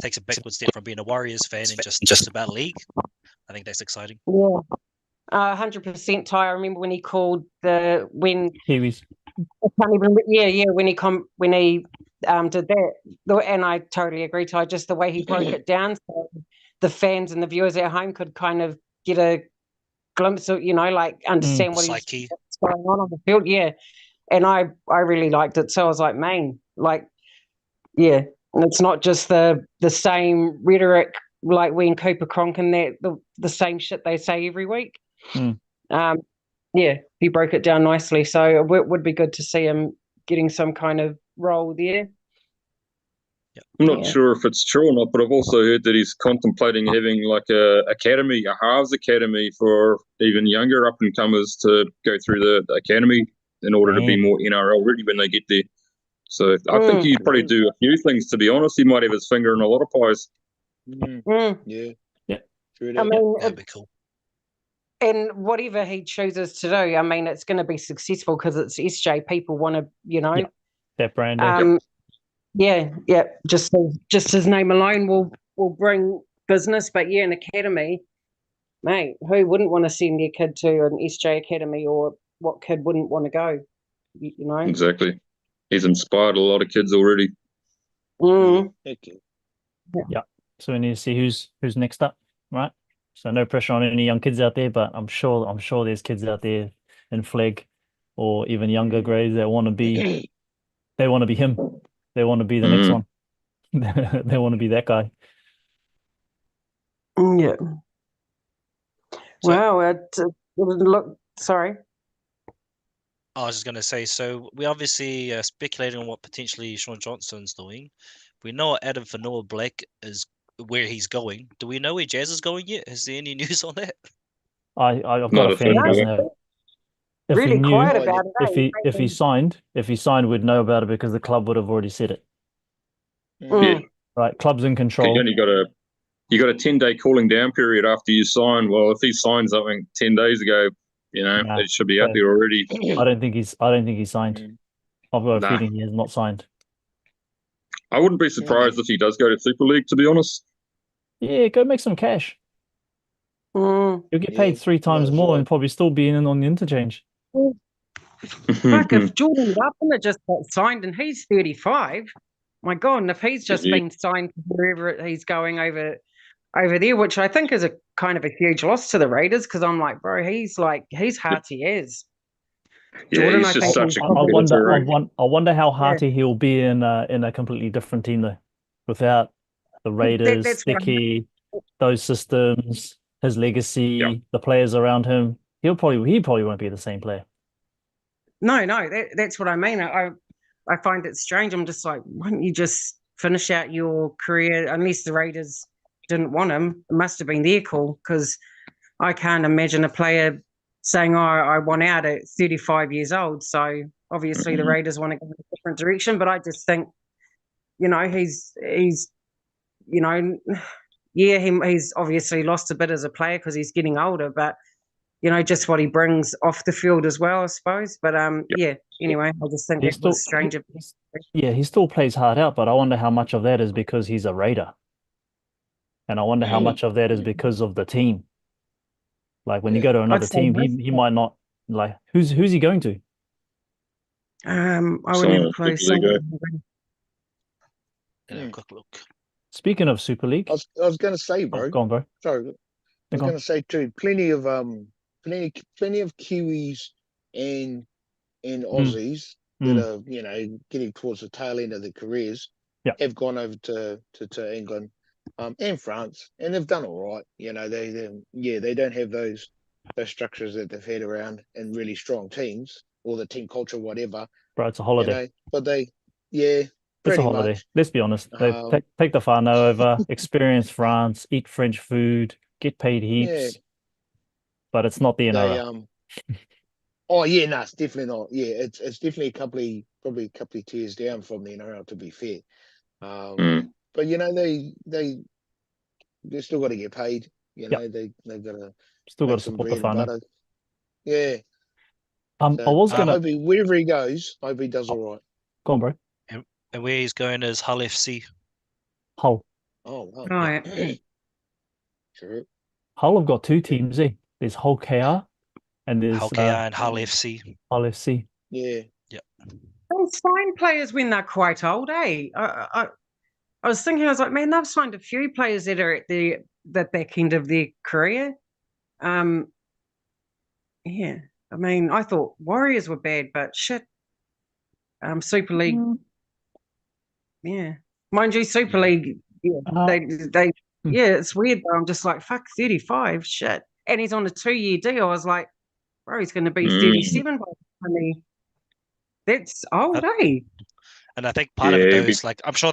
S5: takes a backward step from being a Warriors fan and just about league, I think that's exciting.
S3: Yeah, 100%. Ty, I remember when he called when
S4: Kiwis.
S3: I can't even. When he did that, and I totally agree. Ty, just the way he broke it down, so the fans and the viewers at home could kind of get a glimpse of, like, understand what's going on the field. Yeah, and I really liked it. So I was like, man, like, yeah, and it's not just the same rhetoric like when Cooper Cronk and that the same shit they say every week. Yeah, he broke it down nicely. So it would be good to see him getting some kind of role there.
S2: I'm not sure if it's true or not, but I've also heard that he's contemplating having like a halves academy for even younger up and comers to go through the academy in order to be more NRL ready when they get there. So I think he'd probably do a few things, to be honest. He might have his finger in a lot of pies.
S1: Yeah.
S3: I mean,
S5: that'd be cool.
S3: And whatever he chooses to do, I mean, it's going to be successful because it's SJ. People want to,
S4: that brand.
S3: Just his name alone will bring business. But yeah, an academy, mate, who wouldn't want to send their kid to an SJ academy, or what kid wouldn't want to go? You know,
S2: exactly. He's inspired a lot of kids already.
S4: Yeah. So we need to see who's next up, right? So no pressure on any young kids out there, but I'm sure there's kids out there in flag or even younger grades that want to be him. They want to be the next one. They want to be that guy.
S3: Yeah. Wow. It look. Sorry.
S5: I was just going to say, so we obviously speculating on what potentially Sean Johnson's doing. We know Adam Fanua-Blake is where he's going. Do we know where Jazz is going yet? Is there any news on that?
S4: I've got a feeling he doesn't have. If
S3: really
S4: he knew,
S3: quiet about it.
S4: If he signed, we'd know about it because the club would have already said it.
S2: Yeah.
S4: Right, club's in control.
S2: You only got a 10-day cooling down period after you sign. Well, if he signed something 10 days ago, it should be out there already.
S4: I don't think he's signed. I've got a feeling he has not signed.
S2: I wouldn't be surprised if he does go to Super League, to be honest.
S4: Yeah, go make some cash. You'll get paid 3 times more and probably still be in on the interchange.
S3: Fuck, if Jordan Ruffin just got signed and he's 35, my God, and if he's just been signed wherever he's going over there, which I think is a kind of a huge loss to the Raiders, because I'm like, bro, he's hearty as.
S2: Jordan, he's just such a
S4: I wonder how hearty he'll be in a completely different team though, without the Raiders, Sticky, those systems, his legacy, the players around him. He probably won't be the same player.
S3: No, that's what I mean. I find it strange. I'm just like, why don't you just finish out your career? Unless the Raiders didn't want him, it must have been their call, because I can't imagine a player saying, "Oh, I want out at 35 years old." So obviously the Raiders want to go in a different direction. But I just think, he's he's obviously lost a bit as a player because he's getting older, but just what he brings off the field as well, I suppose. But anyway, I just think it was strange.
S4: He still plays hard out, but I wonder how much of that is because he's a Raider. And I wonder how much of that is because of the team. Like when you go to another team, he might not, like, who's he going to?
S3: I wouldn't have a clue.
S5: Quick look.
S4: Speaking of Super League,
S1: I was going to say, bro.
S4: Go on, bro.
S1: Sorry, I was going to say too. Plenty of Kiwis and Aussies that are getting towards the tail end of their careers have gone over to England and France, and they've done all right. They don't have those structures that they've had around in really strong teams or the team culture, whatever.
S4: Bro, it's a holiday.
S1: But they,
S4: it's a holiday.
S1: Much.
S4: Let's be honest. They take the whānau over, experience France, eat French food, get paid heaps, but it's not the
S1: they
S4: NRL.
S1: Oh yeah, no, it's definitely not. Yeah, it's definitely probably a couple of tiers down from the NRL, to be fair. But you know, they still got to get paid. You know, they've got to
S4: still got
S1: make
S4: to
S1: some
S4: support the
S1: bread and
S4: whānau.
S1: butter. Yeah.
S4: I was
S1: I
S4: gonna
S1: hope wherever he goes, I hope he does all right.
S4: go on, bro.
S5: And where he's going is Hull FC.
S4: Hull.
S1: Oh wow.
S3: Right.
S1: Sure.
S4: Hull have got two teams, eh? There's Hull KR and there's
S5: Hull KR and Hull FC.
S4: Hull FC.
S1: Yeah.
S5: Yep.
S3: They sign players when they're quite old, eh? I was thinking, I was like, man, they've signed a few players that are at the back end of their career. Yeah. I mean, I thought Warriors were bad, but shit. Super League. Yeah. Mind you, Super League, they yeah, it's weird though. I'm just like, fuck, 35, shit. And he's on a 2-year deal. I was like, bro, he's gonna be 37 by the time that's old, eh?
S5: And I think part of it though is like, I'm sure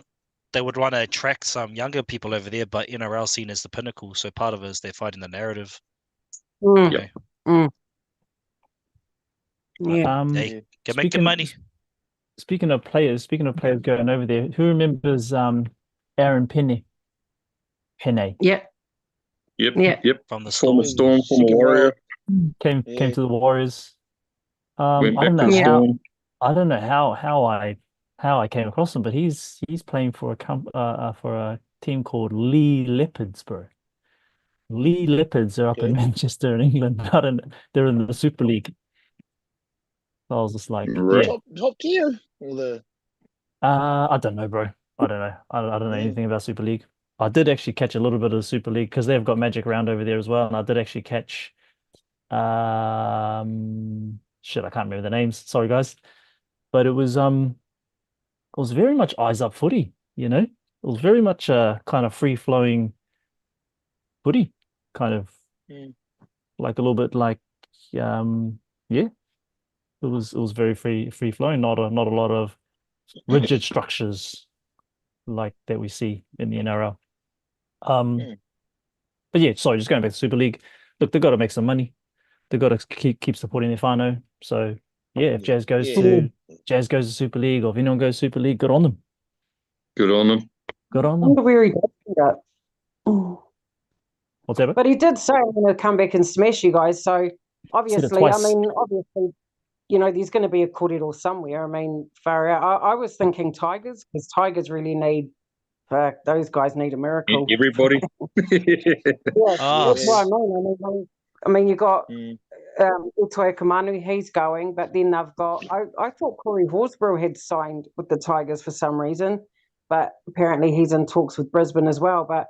S5: they would want to attract some younger people over there, but NRL seen as the pinnacle. So part of it is they're fighting the narrative.
S3: Yeah.
S5: Can make good money.
S4: Speaking of players going over there, who remembers Aaron Penne?
S3: Yep.
S5: From the
S2: Former Storm, former Warrior.
S4: Came to the Warriors.
S2: Went back to the
S4: Storm. I don't know how I came across him, but he's playing for a team called Lee Leopards, bro. Lee Leopards are up in Manchester in England. They're in the Super League. So I was just like,
S1: top tier or the
S4: I don't know, bro. I don't know. I don't know anything about Super League. I did actually catch a little bit of the Super League because they've got Magic Round over there as well, and I did actually catch shit, I can't remember the names. Sorry, guys. But it was very much eyes up footy, you know? It was very much kind of free flowing footy, kind of like a little bit like yeah. It was very free flowing, not a lot of rigid structures like that we see in the NRL. But yeah, sorry, just going back to Super League. Look, they've got to make some money. They've got to keep supporting their whānau. So yeah, if Jazz goes to Super League, or if anyone goes Super League, good on them.
S2: Good on them.
S3: Good on them. I wonder where he did that.
S4: What's that?
S3: But he did say I'm going to come back and smash you guys. So obviously, you know, there's going to be a Kōrero somewhere. I mean, far out. I was thinking Tigers, because Tigers really need. Those guys need a miracle.
S2: Everybody.
S3: That's what I mean, you got Utoya Kamanu, he's going, but then they've got. I thought Corey Horsburgh had signed with the Tigers for some reason, but apparently he's in talks with Brisbane as well. But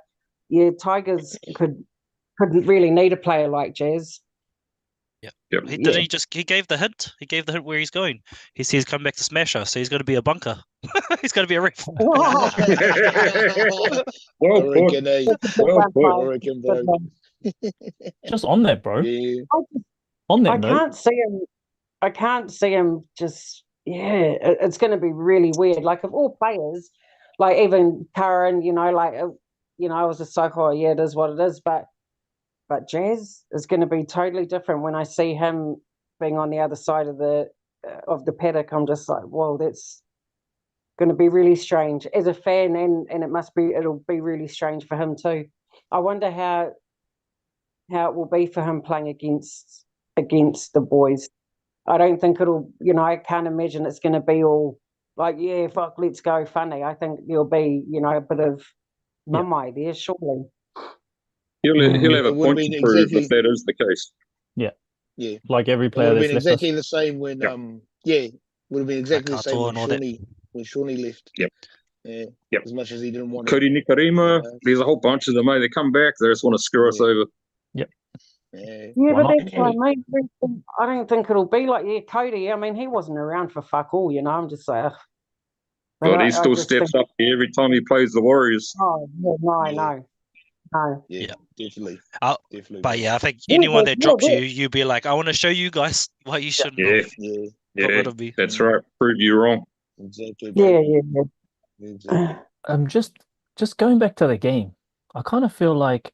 S3: yeah, Tigers couldn't really need a player like Jazz.
S2: Yep.
S5: He gave the hint. He gave the hint where he's going. He says he's coming back to smash us, so he's going to be a bunker. He's going to be a ref.
S2: Well put.
S4: Just on that, bro.
S1: Yeah.
S4: On that
S3: note, I can't see him just. Yeah, it's going to be really weird. Like, of all players, like even Karen, you know, I was just like, oh yeah, it is what it is, but Jazz is going to be totally different when I see him being on the other side of the paddock. I'm just like, whoa, that's going to be really strange as a fan, and it'll be really strange for him too. I wonder how it will be for him playing against the boys. I don't think it'll, you know, I can't imagine it's going to be all like, yeah, fuck, let's go funny. I think there'll be, you know, a bit of mummy there, surely.
S2: He'll have a point to prove if that is the case.
S1: Yeah.
S4: Like every player
S1: would have
S4: that's
S1: been exactly the same when would have been exactly the same when Shawnee left.
S2: Yep.
S1: As much as he didn't want
S2: Cody Nikarima, there's a whole bunch of them, They come back, they just want to screw us over.
S4: Yep.
S3: But that's what I mean. I don't think it'll be like Cody. I mean, he wasn't around for fuck all, you know. I'm just like,
S2: but he still steps up every time he plays the Warriors.
S3: Oh no.
S1: Yeah, definitely.
S5: But yeah, I think anyone that drops you'd be like, I want to show you guys why you shouldn't have got rid of me.
S2: That's right. Prove you wrong.
S1: Exactly.
S3: Yeah.
S4: Just going back to the game, I kind of feel like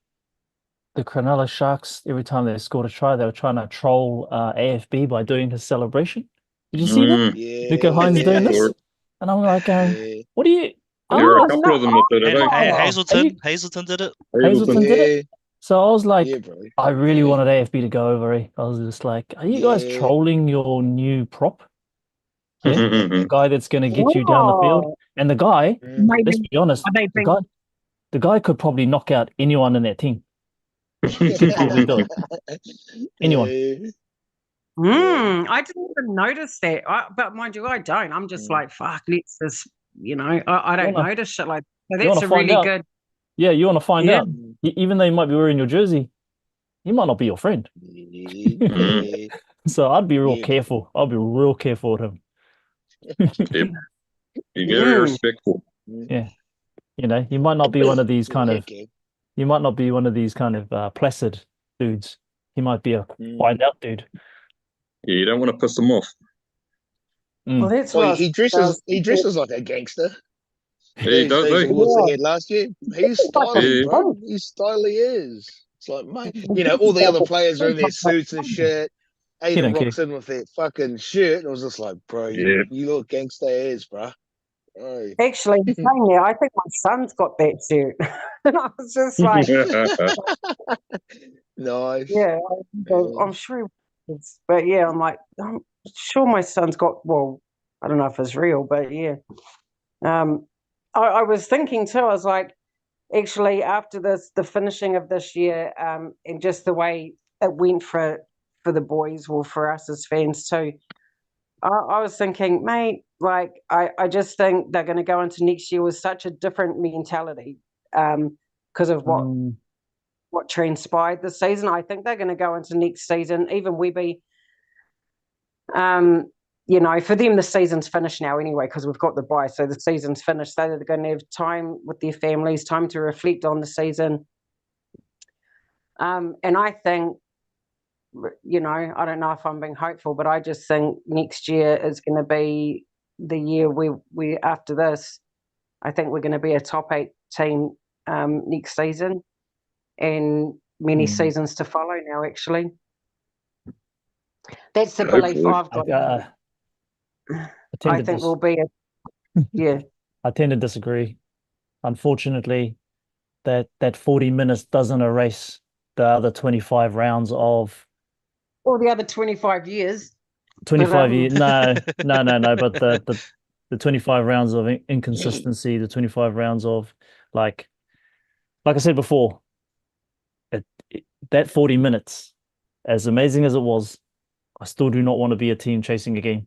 S4: the Cronulla Sharks, every time they scored a try, they were trying to troll AFB by doing his celebration. Did you see that? Nico Hines doing this? And I'm like, what do you?
S2: There were a
S3: Oh,
S2: couple of them that did it.
S5: Hazelton did it.
S4: Hazelton did it. So I was like,
S1: bro.
S4: I really wanted AFB to go over. I was just like, are you guys trolling your new prop? Yeah, the guy that's going to get you down the field. And the guy, let's be honest, the guy could probably knock out anyone in that team. He could probably do it. Anyone.
S3: I didn't even notice that. But mind you, I don't. I'm just like, fuck, let's just, I don't notice shit like that. So that's a really good.
S4: Yeah, you want to find out. Even though you might be wearing your jersey, he might not be your friend. So I'd be real careful. I'll be real careful with him.
S2: You get very respectful.
S4: Yeah. He might not be one of these kind of he might not be one of these kind of placid dudes. He might be a find out dude.
S2: Yeah, you don't want to piss him off.
S3: Well, that's
S1: he dresses like a gangster.
S2: He does.
S1: Those awards they had last year. He's stylish, bro. He's stylish is. It's like, mate, all the other players are in their suits and shit. Aiden rocks in with that fucking shirt. And I was just like, bro, you look gangster as, bro. Oh.
S3: Actually, saying that, I think my son's got that suit. And I was just like,
S1: nice.
S3: Yeah, I'm sure he is. But yeah, I'm sure my son's got, well, I don't know if it's real, but yeah. I was thinking too, I was like, actually, after the finishing of this year, and just the way it went for the boys, well, for us as fans too, I was thinking, mate, I just think they're going to go into next year with such a different mentality because of what transpired this season. I think they're going to go into next season, even Webby, for them, the season's finished now anyway, because we've got the bye. So the season's finished. So they're going to have time with their families, time to reflect on the season. And I think, I don't know if I'm being hopeful, but I just think next year is going to be the year we after this, I think we're going to be a top 8 team next season, and many seasons to follow now, actually. That's the belief I've got. I think we'll be
S4: I tend to disagree. Unfortunately, that 40 minutes doesn't erase the other 25 rounds of
S3: all the other 25 years.
S4: 25 years. No. But the 25 rounds of inconsistency, the 25 rounds of like I said before, that 40 minutes, as amazing as it was, I still do not want to be a team chasing a game.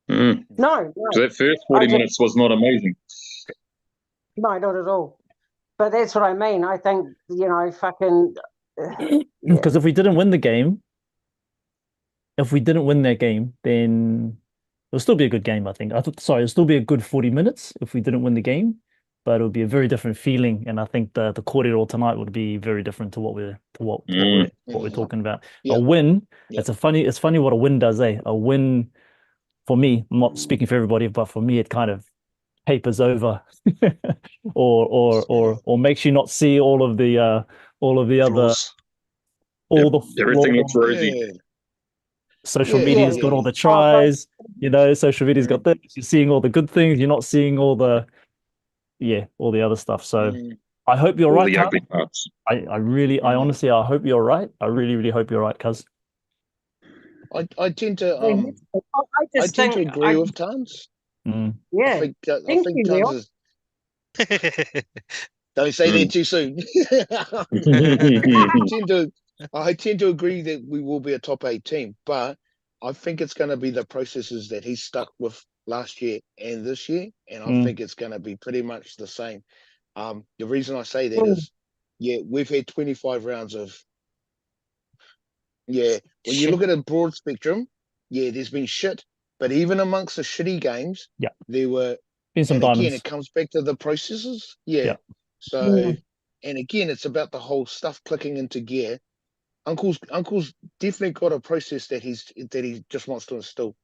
S3: No.
S2: So that first 40 minutes was not amazing.
S3: No, not at all. But that's what I mean. I think, fucking...
S4: Because if we didn't win the game, then it'll still be a good game, I think. It'll still be a good 40 minutes if we didn't win the game, but it would be a very different feeling. And I think the Kōrero tonight would be very different to what we're talking about. A win, it's funny what a win does, eh? A win, for me, I'm not speaking for everybody, but for me, it kind of papers over or makes you not see all of the other
S2: everything looks rosy.
S4: Social media's got all the tries, social media's got this. You're seeing all the good things, you're not seeing all the other stuff. So I hope you're right. I honestly, I hope you're right. I really, really hope you're right, cuz.
S1: I tend to agree with Tons.
S3: Yeah.
S1: I think Tons is. Don't say that too soon. I tend to agree that we will be a top 8 team, but I think it's going to be the processes that he stuck with last year and this year, and I think it's going to be pretty much the same. The reason I say that is, we've had 25 rounds of. When you look at a broad spectrum, there's been shit, but even amongst the shitty games, there were.
S4: Been some diamonds.
S1: Again, it comes back to the processes. So, and again, it's about the whole stuff clicking into gear. Uncle's definitely got a process that he just wants to instill,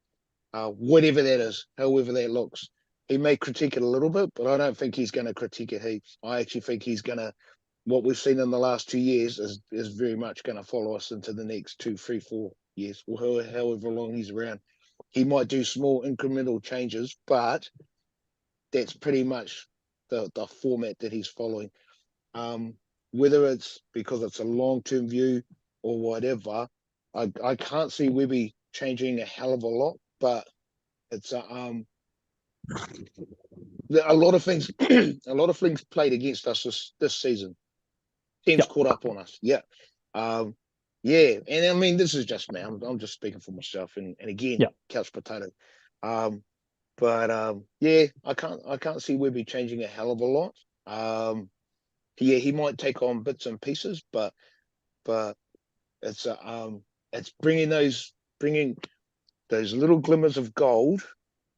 S1: whatever that is, however that looks. He may critique it a little bit, but I don't think he's going to critique it heaps. I actually think he's going to what we've seen in the last 2 years is very much going to follow us into the next 2, 3, 4 years, or however long he's around. He might do small incremental changes, but that's pretty much the format that he's following. Whether it's because it's a long-term view or whatever, I can't see Webby changing a hell of a lot, but it's a lot of things played against us this season. Teams caught up on us. Yeah. Yeah. And I mean, this is just me. I'm just speaking for myself. And again, couch potato. But yeah, I can't see Webby changing a hell of a lot. Yeah, he might take on bits and pieces, but it's bringing those little glimmers of gold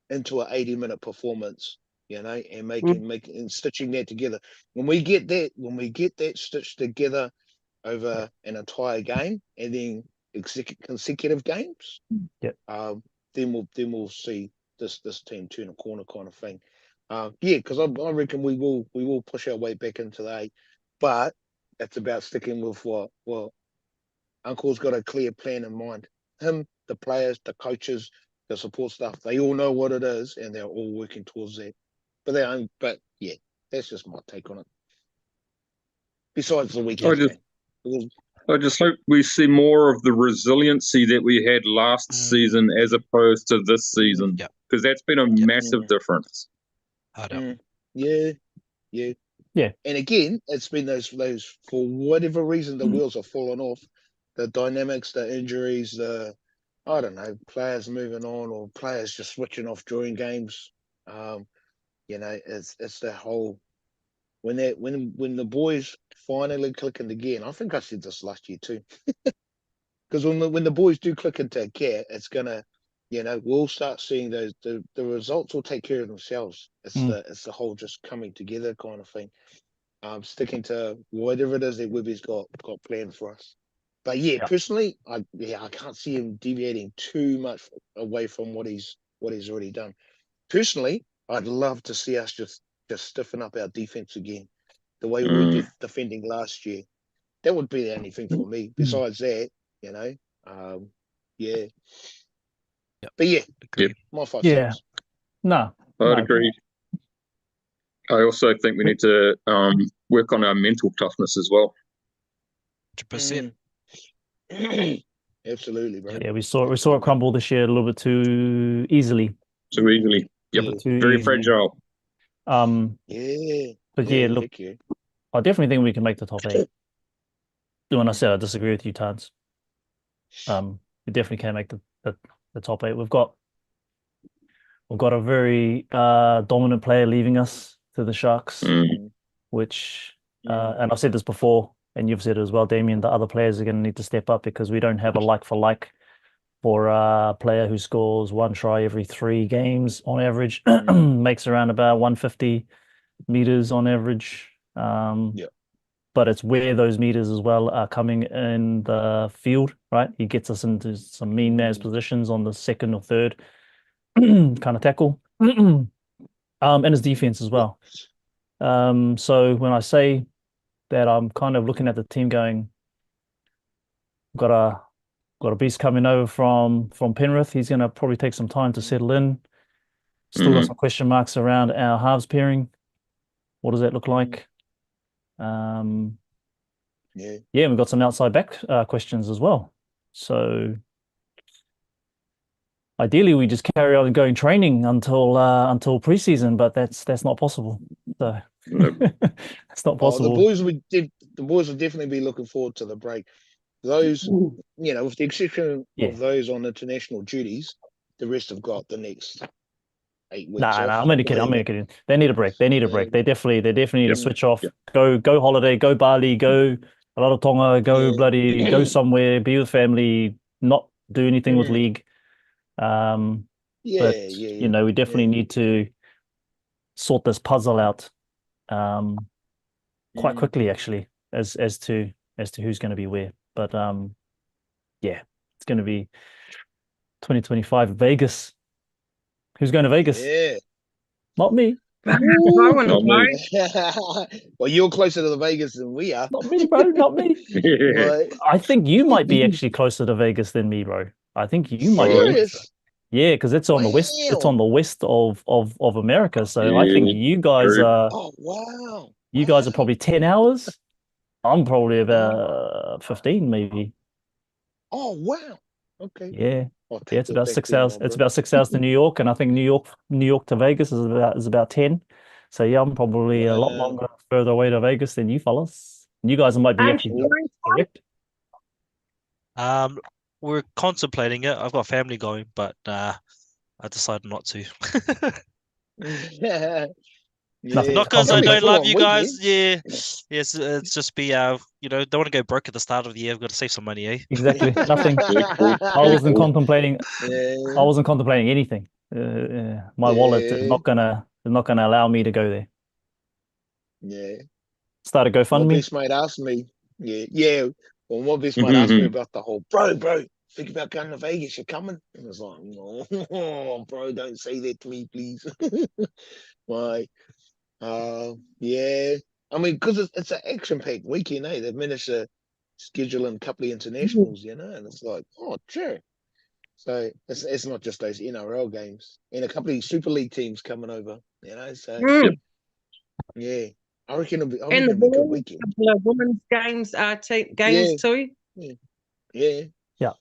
S1: into an 80-minute performance, and making and stitching that together. When we get that stitched together over an entire game and then consecutive games, then we'll see this team turn a corner, kind of thing. Because I reckon we will push our way back into the 8, but it's about sticking with what Uncle's got a clear plan in mind. Him, the players, the coaches, the support staff, they all know what it is, and they're all working towards that. But yeah, that's just my take on it. Besides the weekend game.
S2: I just hope we see more of the resiliency that we had last season as opposed to this season, because that's been a massive difference.
S1: Yeah. And again, it's been those for whatever reason the wheels have fallen off. The dynamics, the injuries, I don't know, players moving on or players just switching off during games. It's the whole when the boys finally click into gear. And I think I said this last year too, because when the boys do click into gear, it's gonna, we'll start seeing those. The results will take care of themselves. It's the whole just coming together kind of thing. Sticking to whatever it is that Webby's got planned for us. But personally, I can't see him deviating too much away from what he's already done. Personally, I'd love to see us just stiffen up our defense again, the way we were defending last year. That would be the only thing for me. Besides that, yeah. But my 5 cents.
S4: No,
S2: I'd agree. I also think we need to work on our mental toughness as well.
S5: 100%.
S1: Absolutely, bro.
S4: Yeah, we saw it crumble this year a little bit too easily.
S2: Too easily. Yep. Very fragile.
S4: But look, I definitely think we can make the top 8. When I said I disagree with you, Tans. We definitely can make the top 8. We've got a very dominant player leaving us to the Sharks, which and I've said this before, and you've said it as well, Damien, the other players are going to need to step up because we don't have a like for like for a player who scores 1 try every 3 games on average, makes around about 150 meters on average. But it's where those meters as well are coming in the field, right? He gets us into some mean man's positions on the second or third kind of tackle, and his defense as well. So when I say that, I'm kind of looking at the team going, got a beast coming over from Penrith. He's going to probably take some time to settle in. Still got some question marks around our halves pairing. What does that look like? We've got some outside back questions as well. So ideally, we just carry on going training until preseason, but that's not possible. So it's not possible.
S1: The boys would definitely be looking forward to the break. Those, with the exception of those on international duties, the rest have got the next 8 weeks.
S4: I'm only kidding. They need a break. They definitely need to switch off. Go holiday. Go Bali. Go Rarotonga. Go bloody go somewhere. Be with family. Not do anything with league. But we definitely need to sort this puzzle out quite quickly, actually, as to who's going to be where. But it's going to be 2025 Vegas. Who's going to Vegas?
S1: Yeah,
S4: not me.
S3: I want to
S2: Not me.
S3: go.
S1: Well, you're closer to the Vegas than we are.
S4: Not me, bro. Not me.
S1: Like,
S4: I think you might be actually closer to Vegas than me, bro. I think you might be closer.
S1: serious?
S4: Yeah, because it's on the west. It's on
S1: Wow.
S4: the west of America. So I think
S2: Yeah,
S4: you guys
S2: true.
S4: are
S1: Oh, wow.
S4: you guys are
S1: Wow.
S4: probably 10 hours. I'm probably
S1: Oh,
S4: about 15, maybe.
S1: oh, wow. Okay.
S4: Yeah.
S1: I'll
S4: Yeah,
S1: take
S4: it's
S1: that
S4: about
S1: back
S4: six
S1: then,
S4: hours.
S1: my
S4: It's
S1: bro.
S4: about 6 hours to New York, and I think New York to Vegas is about 10. So yeah, I'm probably a lot
S1: Wow.
S4: longer further away to Vegas than you fellas. You guys might be
S3: And
S4: actually
S3: you're in time?
S4: correct.
S5: We're contemplating it. I've got family going, but I decided not to.
S4: Nothing
S1: Yeah.
S5: Not
S4: to
S5: because I
S1: Probably a
S4: contemplate.
S5: don't love
S1: full-on
S5: you guys.
S1: weekend.
S5: Yeah, yes, it's just be don't want to go broke at the start of the year. We've got to save some money, eh?
S4: Exactly. Nothing.
S2: Yeah, cool.
S4: I
S2: Yeah,
S4: wasn't
S2: cool.
S4: contemplating. I
S1: Yeah.
S4: wasn't contemplating anything. My wallet
S1: Yeah.
S4: is not gonna allow me to go there.
S1: Yeah.
S4: Start a
S1: My
S4: GoFundMe.
S1: best mate asked me. Yeah. Yeah. Well, my best mate asked me about the whole, bro, think about going to Vegas. You're coming? And I was like, no, bro, don't say that to me, please. Like, yeah. I mean, because it's an action-packed weekend, eh? They've managed to schedule in a couple of internationals, and it's like, oh, sure. So it's not just those NRL games and a couple of Super League teams coming over, So
S3: Mm.
S1: yeah, I reckon I
S3: And
S1: reckon
S3: the
S1: it'll be a good
S3: boys,
S1: weekend.
S3: the women's games are games
S1: Yeah,
S3: too.
S1: yeah, yeah,
S4: Yeah.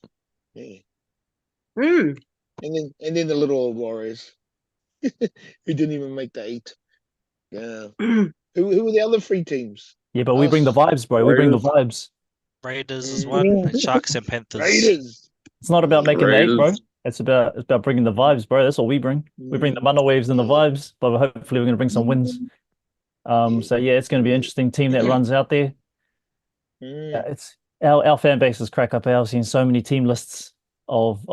S1: yeah.
S3: Mm.
S1: And then the little old Warriors who didn't even make the 8. Yeah. Who were the other 3 teams?
S4: Yeah, but we bring the
S1: Us,
S4: vibes, bro. We bring the
S2: Raiders.
S4: vibes.
S5: Raiders is
S1: mm,
S5: one,
S3: Yeah.
S5: and Sharks and Panthers.
S1: Raiders.
S4: It's not about
S1: Yeah,
S4: making the 8, bro.
S2: Raiders.
S4: It's about bringing the vibes, bro. That's what we bring. We bring the
S1: mm,
S4: mana waves and the
S1: yeah,
S4: vibes, but hopefully we're gonna bring some wins.
S1: yeah,
S4: So yeah, it's gonna be an
S1: yeah.
S4: interesting team that runs out there.
S1: Mm.
S4: It's our fan base is crack up. I've seen so many team lists of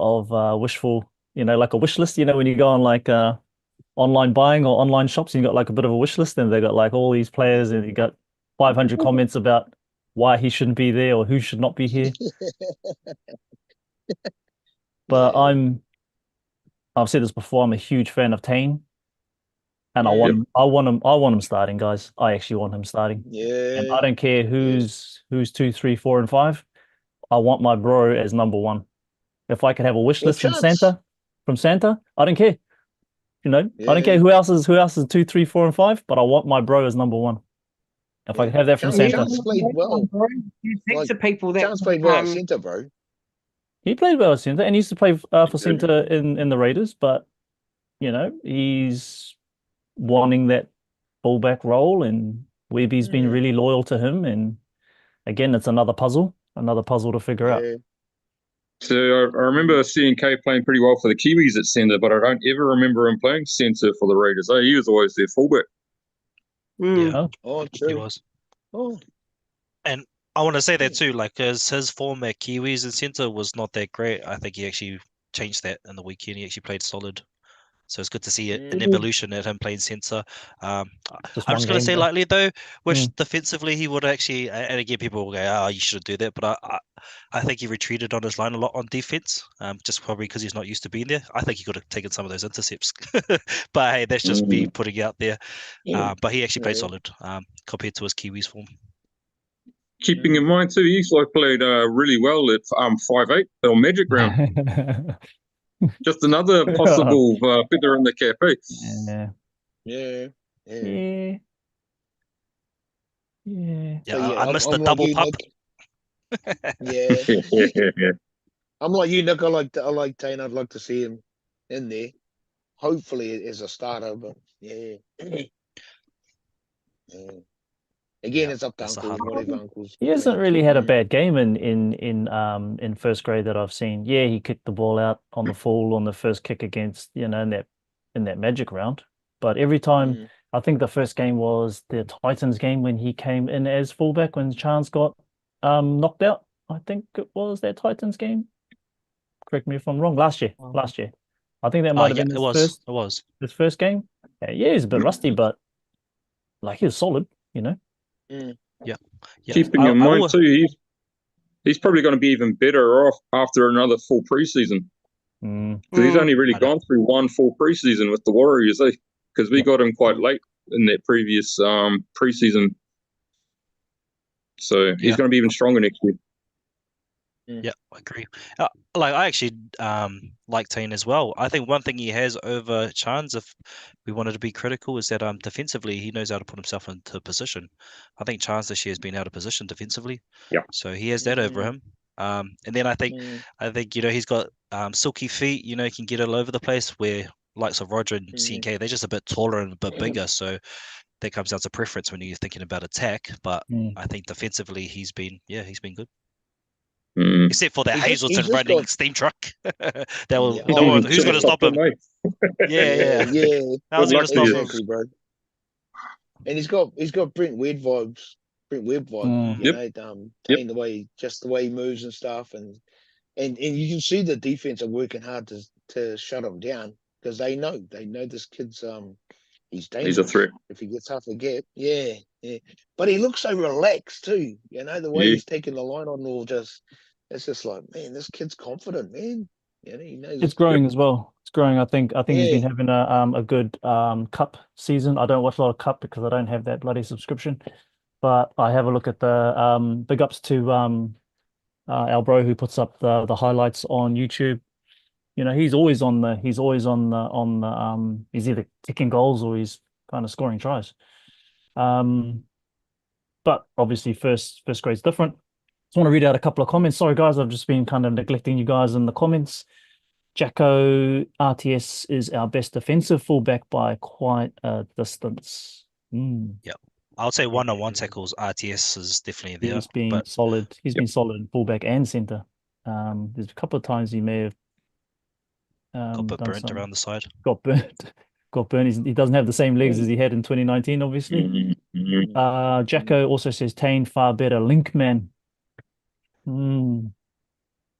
S4: wishful, like a wish list. When you go on like online buying or online shops, and you got like a bit of a wish list, and they got like all these players, and you got 500 comments about why he shouldn't be there or who should not be here. But
S1: Yeah,
S4: I've said this before, I'm a huge fan of Tane, and I
S1: mm,
S4: want him starting, guys. I actually want him starting. And
S1: yeah,
S4: I don't care
S1: yeah.
S4: who's 2, 3, 4, and 5. I want my bro as number 1. If I could have a wish
S1: Well,
S4: list from
S1: chance.
S4: Santa, I don't care. I don't care
S1: Yeah,
S4: who else is 2, 3, 4, and 5, but I want my bro as number 1. If I
S1: yeah.
S4: could have that from
S1: Chance,
S3: Yeah,
S4: Santa.
S1: Chance played well.
S3: there's heaps
S1: Like
S3: of people that
S1: Chance played well at centre, bro.
S4: He played well at Santa, and he used to play for
S2: Good.
S4: Santa in the Raiders, but he's wanting that fullback role, and Weeby's been
S1: Mm,
S4: really loyal to him. And again, it's another puzzle to figure out.
S1: yeah.
S2: So I remember seeing K playing pretty well for the Kiwis at centre, but I don't ever remember him playing centre for the Raiders. Oh, he was always their fullback.
S3: Mm.
S4: Oh,
S1: Oh,
S5: He
S1: true.
S5: was.
S1: Oh,
S5: And I want to say that
S1: yeah.
S5: too, like his form at Kiwis and centre was not that great. I think he actually changed that in the weekend. He actually played solid. So it's good to see an
S1: Mm,
S5: evolution at him playing centre.
S4: just
S5: I'm
S4: one
S5: just going to
S4: game,
S5: say
S4: bro.
S5: lightly though, wish
S4: Mm.
S5: defensively he would actually, and again people will go, oh, you shouldn't do that, but I think he retreated on his line a lot on defense, just probably because he's not used to being there. I think he could have taken some of those intercepts, but hey, that's just me putting it out there. But he actually played
S1: yeah.
S5: solid compared to his Kiwis form.
S2: Keeping in mind too, he's like played really well at 5'8" or Magic Round. Just another possible feather in the cap. Eh?
S4: Yeah.
S1: Yeah. Yeah.
S4: Yeah. Yeah.
S5: Yeah,
S1: So yeah,
S5: I
S1: I'm,
S5: missed the
S1: I'm like
S5: double
S1: you,
S5: pump.
S1: Nick. Yeah. I'm like you, Nick. I like Tane. I'd like to see him in there. Hopefully as a starter, but yeah. Yeah. Again,
S5: Yeah,
S1: it's up to
S5: that's a
S1: Uncle,
S5: hard one.
S1: whatever Uncle's
S4: He hasn't
S1: plans.
S4: really had a bad game in first grade that I've seen. Yeah, he kicked the ball out on the full on the first kick against, in that Magic round. But every time,
S1: Mm.
S4: I think the first game was the Titans game when he came in as fullback when Chance got knocked out. I think it was that Titans game. Correct me if I'm wrong. Last year. I think that might have
S5: Yeah,
S4: been
S5: it
S4: his
S5: was. It was.
S4: first game. Yeah, he's a bit rusty, but like he was solid,
S1: Mm.
S5: Yeah.
S2: Keeping in mind too, he's probably going to be even better off after another full preseason.
S4: Mm.
S2: Because he's only really gone through one full preseason with the Warriors. Eh? because we got him quite late in that previous preseason. So he's going to be even stronger next year.
S5: Yeah, I agree. Like I actually like Tane as well. I think one thing he has over Chance, if we wanted to be critical, is that defensively he knows how to put himself into position. I think Chance this year has been out of position defensively.
S2: Yeah.
S5: So he has that over him. And then I think he's got silky feet. He can get all over the place. Where likes of Roger and CNK, they're just a bit taller and a bit bigger. So that comes down to preference when you're thinking about attack. But I think defensively he's been good. Except for that Hazelton running steam truck. No one, who's going to stop him? Yeah. How's he going to stop him,
S1: bro? And he's got Brent Weird vibes. The way he moves and stuff, and you can see the defense are working hard to shut him down because they know this kid's he's dangerous.
S2: He's a threat
S1: if he gets half a gap. Yeah. But he looks so relaxed too. The way he's taking the line on all it's just like, man, this kid's confident, man. He knows
S4: it's growing as well. It's growing. I think he's been having a good cup season. I don't watch a lot of cup because I don't have that bloody subscription, but I have a look at the big ups to our bro who puts up the highlights on YouTube. He's always on the he's either kicking goals or he's kind of scoring tries. But obviously first grade's different. Just want to read out a couple of comments. Sorry, guys, I've just been kind of neglecting you guys in the comments. Jacko RTS is our best defensive fullback by quite a distance.
S5: Yeah, I would say one-on-one tackles. RTS is definitely there.
S4: He's been solid. He's been solid in fullback and center. There's a couple of times he may have
S5: got a bit burnt around the side.
S4: Got burnt. He doesn't have the same legs as he had in 2019, obviously. Jacko also says Tane far better link man.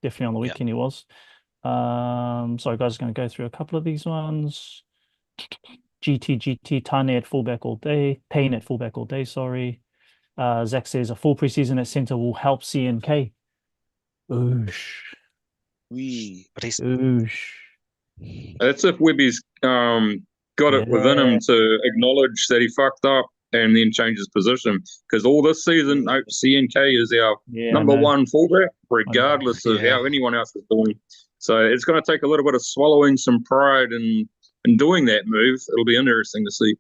S4: Definitely on the weekend he was. Sorry guys, going to go through a couple of these ones. GT Tane at fullback all day. Tane at fullback all day, sorry. Zach says a full preseason at center will help CNK. Oosh.
S5: But he's
S4: Oosh.
S2: That's if Webby's got it within him to acknowledge that he fucked up and then change his position. Because all this season, CNK is our number one fullback, regardless of how anyone else is doing. So it's going to take a little bit of swallowing some pride in doing that move. It'll be interesting to see.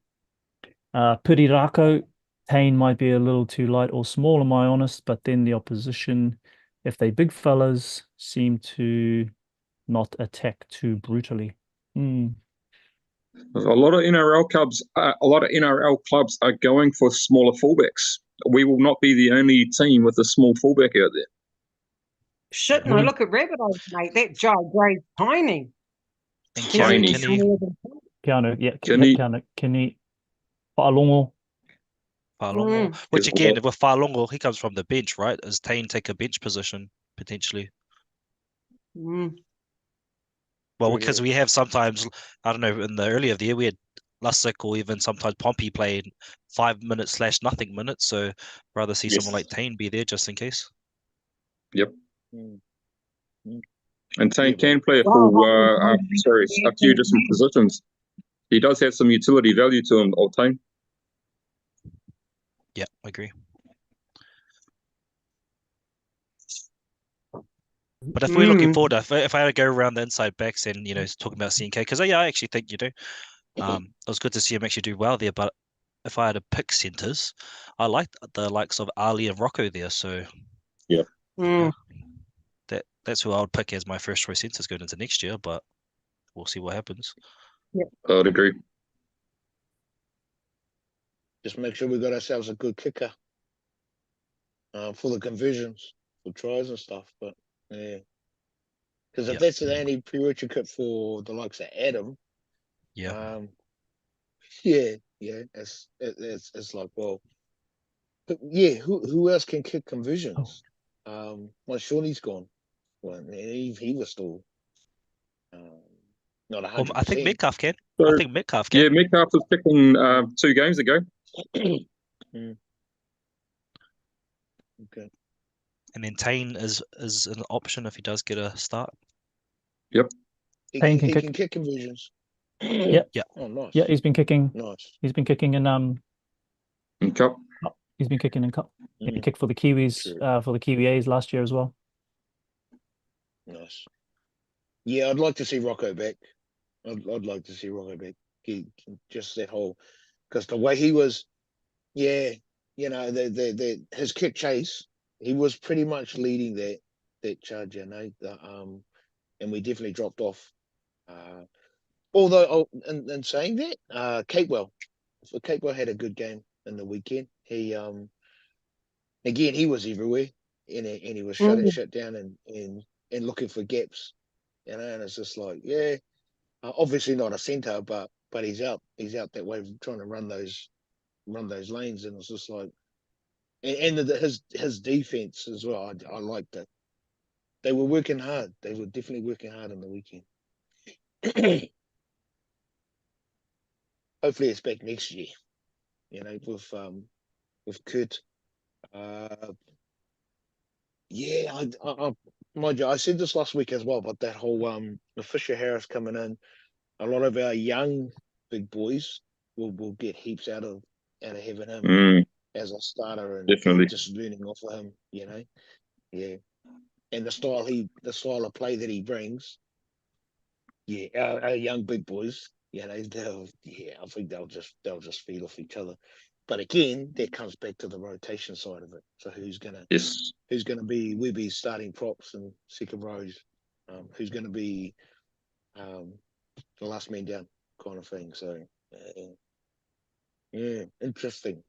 S4: Pirirako, Tane might be a little too light or small, am I honest? But then the opposition, if they big fellas, seem to not attack too brutally.
S2: A lot of NRL clubs are going for smaller fullbacks. We will not be the only team with a small fullback out there.
S3: Shit, no, look at Rabbitohs, mate. That Joe Gray's tiny.
S2: Tiny.
S4: Kini, Whaalongo.
S5: Which again, with Whaalongo, he comes from the bench, right? As Tane take a bench position, potentially. Well, because we have sometimes, I don't know, in the early of the year, we had Lussick or even sometimes Pompey playing 5 minutes / nothing minutes. So rather see someone like Tane be there just in case.
S2: Yep. And Tane can play a few different positions. He does have some utility value to him, old Tane.
S5: Yeah, I agree. But if we're looking forward, if I had to go around the inside backs and talking about CNK, because I actually think it was good to see him actually do well there. But if I had to pick centers, I like the likes of Ali and Rocco there. So that's who I would pick as my first choice centers going into next year. But we'll see what happens.
S2: Yeah, I'd agree.
S1: Just make sure we got ourselves a good kicker for the conversions, for tries and stuff. But yeah, because if that's the only prerequisite for the likes of Adam, it's like, well, but who else can kick conversions? Well, Shawnee's gone. Well, he was still not 100%.
S5: I think Metcalf can. Yeah,
S2: Metcalf was kicking 2 games ago.
S1: Okay.
S5: And then Tane is an option if he does get a start.
S2: Yep.
S1: He can kick conversions.
S4: Yeah.
S1: Oh, nice.
S4: Yeah, he's been kicking.
S1: Nice.
S4: He's been kicking in
S2: Cup.
S4: He's been kicking in cup. He
S1: Mm,
S4: kicked for the Kiwis, for the Kiwi A's last year as well.
S1: nice. Yeah, I'd like to see Rocco back. I'd like to see Rocco back. Just that whole, because the way he was, yeah, his kick chase, he was pretty much leading that charge, and we definitely dropped off. Although, in saying that, Capewell had a good game in the weekend. He again, he was everywhere, and he was shutting shit down and looking for gaps, and it's just like, yeah, obviously not a centre, but he's out that way trying to run those lanes, and it's just like, and his defense as well. I liked it. They were working hard. They were definitely working hard on the weekend. Hopefully, it's back next year. With Kurt. Yeah, mind you, I said this last week as well, but that whole the Fisher Harris coming in, a lot of our young big boys will get heaps out of having him as a starter and just learning off of him, Yeah. And the style of play that he brings, yeah, our young big boys, I think they'll just feed off each other. But again, that comes back to the rotation side of it. So who's gonna be Webby's starting props and second rows? Who's gonna be the last man down kind of thing? So yeah, interesting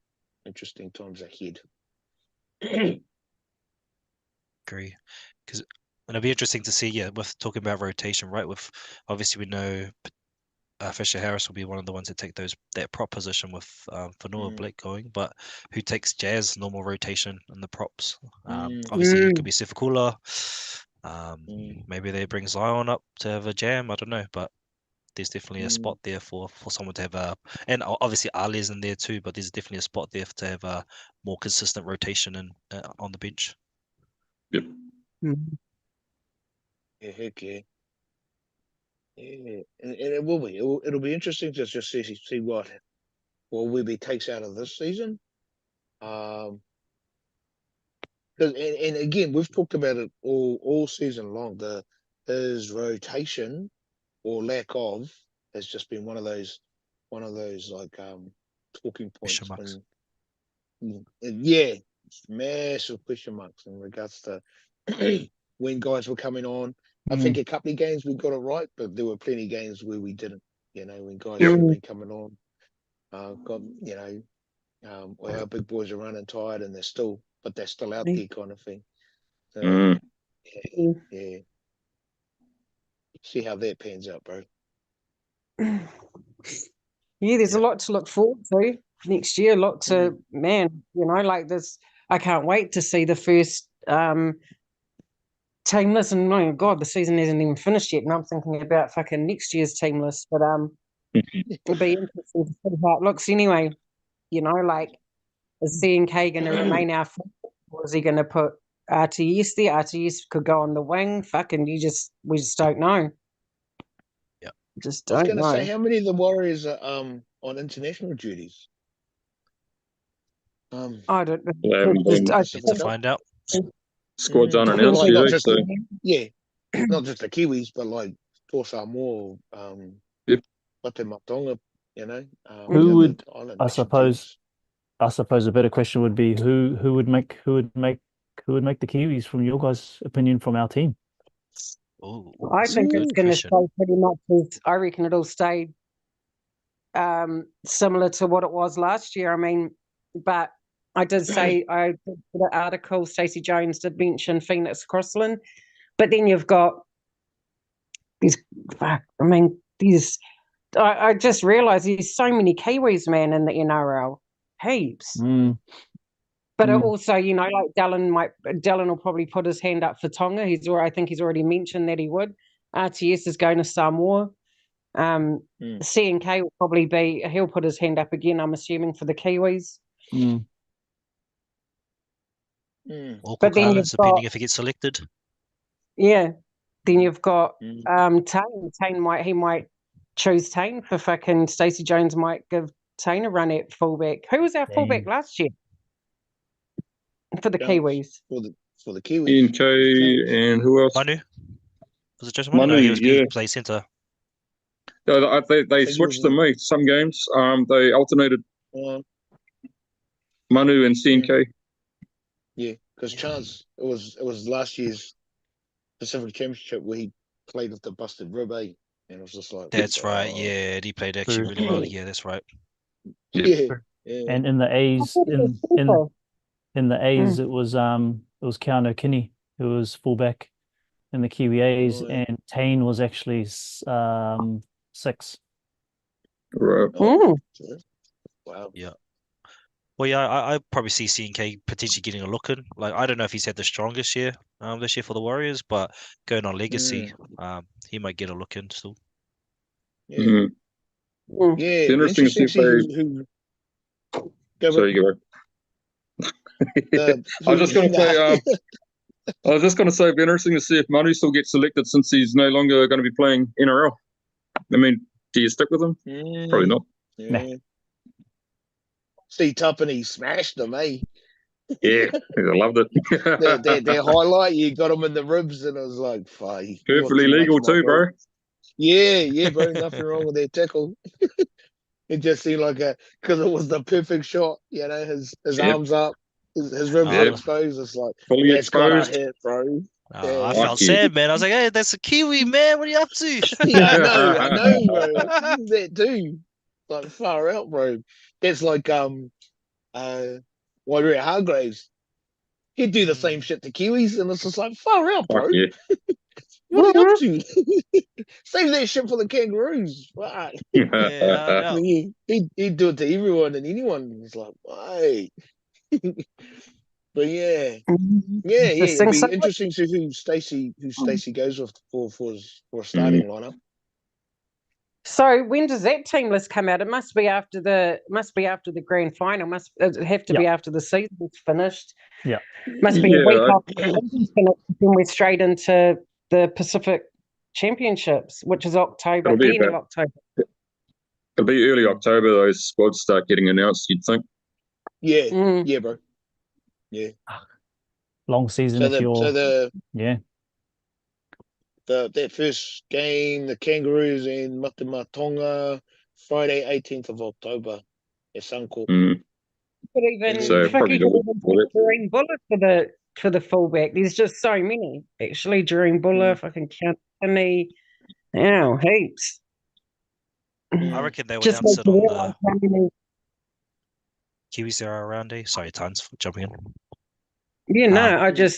S1: times ahead.
S5: Agree, because it'll be interesting to see. Yeah, with talking about rotation, right? With obviously we know Fisher Harris will be one of the ones that take that prop position with Fanua Blake going, but who takes Jazz normal rotation in the props? Obviously it could be Sifakula. Maybe they bring Zion up to have a jam. I don't know, but there's definitely a spot there for someone to have and obviously Ali's in there too, but there's definitely a spot there to have a more consistent rotation and on the bench.
S2: Yep.
S1: Yeah, heck yeah. Yeah, and it will be. It'll be interesting to just see what Webby takes out of this season. And again, we've talked about it all season long. His rotation or lack of has just been one of those like talking points. Yeah, massive question marks in regards to when guys were coming on. I think a couple of games we got it right, but there were plenty of games where we didn't. When guys have been coming on, our big boys are running tired and they're still out there, kind of thing. So, yeah. See how that pans out, bro.
S3: Yeah, there's a lot to look forward to next year. Lots of like this. I can't wait to see the first team list. And oh God, the season hasn't even finished yet, and I'm thinking about fucking next year's team list. But it'll be interesting to see how it looks anyway. Like, is CNK going to remain our full, or is he going to put RTS there? RTS could go on the wing. Fucking, we just don't know.
S5: Yeah,
S3: just don't know.
S1: I was going to say, how many of the Warriors are on international duties?
S3: I don't
S5: know. I to find out.
S2: Squad's unannounced yet, so
S1: yeah, not just the Kiwis, but like Tosa Moore, Wate Matonga,
S4: who would I suppose a better question would be who would make the Kiwis from your guys' opinion from our team?
S3: I think it's going to stay pretty much as I reckon it'll stay similar to what it was last year. I mean, but I did say I did the article. Stacey Jones did mention Phoenix Crossland, but then you've got these. I mean, these. I just realised there's so many Kiwis, man, in the NRL, heaps. But also, like Dallin will probably put his hand up for Tonga. I think he's already mentioned that he would. RTS is going to Samoa. CNK will probably he'll put his hand up again, I'm assuming, for the Kiwis.
S5: But then you've depending if he gets selected.
S3: Yeah. Then you've got Tane. Tane might choose Tane for fucking Stacey Jones might give Tane a run at fullback. Who was our fullback last year for the Kiwis?
S1: For the Kiwis.
S2: Ian Kay and who else?
S5: Manu. Was it Joseph Manu?
S2: Manu,
S5: No, he play centre.
S2: They switched them, mate. Some games, they alternated Manu and CNK.
S1: Yeah, because Chance, it was last year's Pacific Championship where he played with the busted rib, and it was just like
S5: that's right. Yeah, he played actually really well. Yeah, that's right.
S1: Yeah.
S4: And in the A's, in the A's, it was Keanu Kinney who was fullback in the Kiwi A's, and Tane was actually 6.
S2: Right.
S3: Oh.
S1: Wow.
S5: Yeah. Well, yeah, I probably see CNK potentially getting a look in. Like, I don't know if he's had the strongest year this year for the Warriors, but going on legacy, he might get a look in still.
S1: Yeah. Yeah.
S2: It's interesting to see who. Sorry, you go. I was just going to say. I was just going to say, it'd be interesting to see if Manu still gets selected since he's no longer going to be playing NRL. I mean, do you stick with him? Probably not.
S1: Yeah. See Tuppeny smashed him, eh?
S2: Yeah, I loved it.
S1: Their highlight, you got him in the ribs, and it was like,
S2: perfectly legal too, bro.
S1: Yeah, bro. Nothing wrong with their tackle. It just seemed like because it was the perfect shot. You know, his arms up, his ribs exposed. It's like
S2: fully exposed,
S1: hit, bro.
S5: I felt sad, man. I was like, "Hey, that's a Kiwi, man. What are you up to?"
S1: Yeah, I know, bro. That too, like far out, bro. That's like Wairua Hargraves. He'd do the same shit to Kiwis, and it's just like far out, bro.
S2: Yeah.
S1: What are you up to? Save that shit for the Kangaroos. Right.
S5: Yeah,
S1: he'd do it to everyone and anyone. It's like, why? But yeah. It'd be interesting to see who Stacey goes with for a starting lineup.
S3: So when does that team list come out? It must be after the grand final. Must have to be after the season's finished.
S4: Yeah,
S3: must be a week after the season's finished. Then we're straight into the Pacific Championships, which is October, the end of October.
S2: It'll be early October. Those squads start getting announced. You'd think.
S1: Yeah, yeah, bro. Yeah.
S4: Long season.
S1: That first game, the Kangaroos in Matamatonga, Friday, 18th of October at Suncorp.
S3: But even during Buller for the fullback, there's just so many actually during Buller. Fucking count any, heaps.
S5: I reckon they would announce it on the Kiwis there are around there. Sorry, Tons, for jumping in.
S3: Yeah, I just.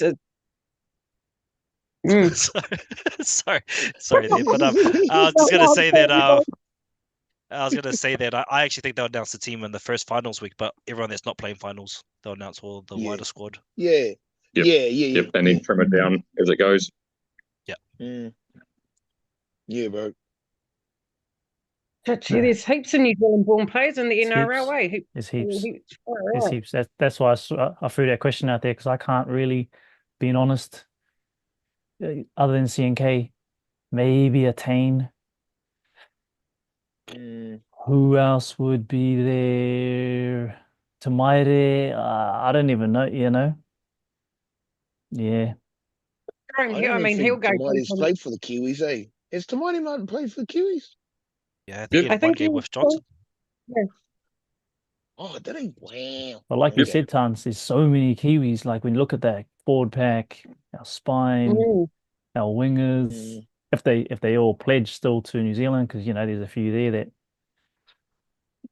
S5: Sorry there, but I was just gonna say that. I was gonna say that I actually think they'll announce the team in the first finals week, but everyone that's not playing finals, they'll announce all the wider squad.
S1: Yeah.
S2: Yep. And then trim it down as it goes.
S1: Yeah. Yeah, bro.
S3: There's heaps of New Zealand-born players in the NRL.
S4: There's heaps. That's why I threw that question out there, because I can't really, being honest, other than CNK, maybe a Tane. Who else would be there? Tamaire, I don't even know, Yeah.
S3: I mean, he'll go.
S1: Tamaire's played for the Kiwis, eh? Has Tamaire Martin played for the Kiwis?
S5: Yeah, I think he with Johnson.
S3: Yeah.
S1: Oh, did he? Wow.
S4: But like you said, Tans, there's so many Kiwis. Like when you look at that forward pack, our spine, our wingers, if they all pledge still to New Zealand, because there's a few there that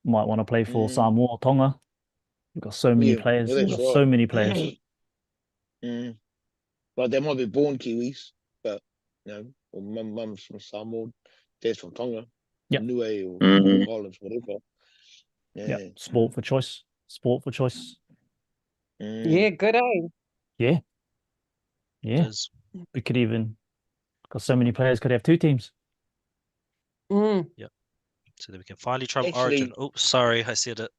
S4: might want to play for Samoa or Tonga. We've got so many players. So many players.
S1: Like they might be born Kiwis, but mum's from Samoa, dad's from Tonga, Niue or Highlands, whatever.
S4: Yeah. Sport for choice.
S3: Yeah, good aim.
S4: Yeah. We could even, because so many players could have two teams.
S5: Yeah. So that we can finally try Origin. Oh, sorry, I said it.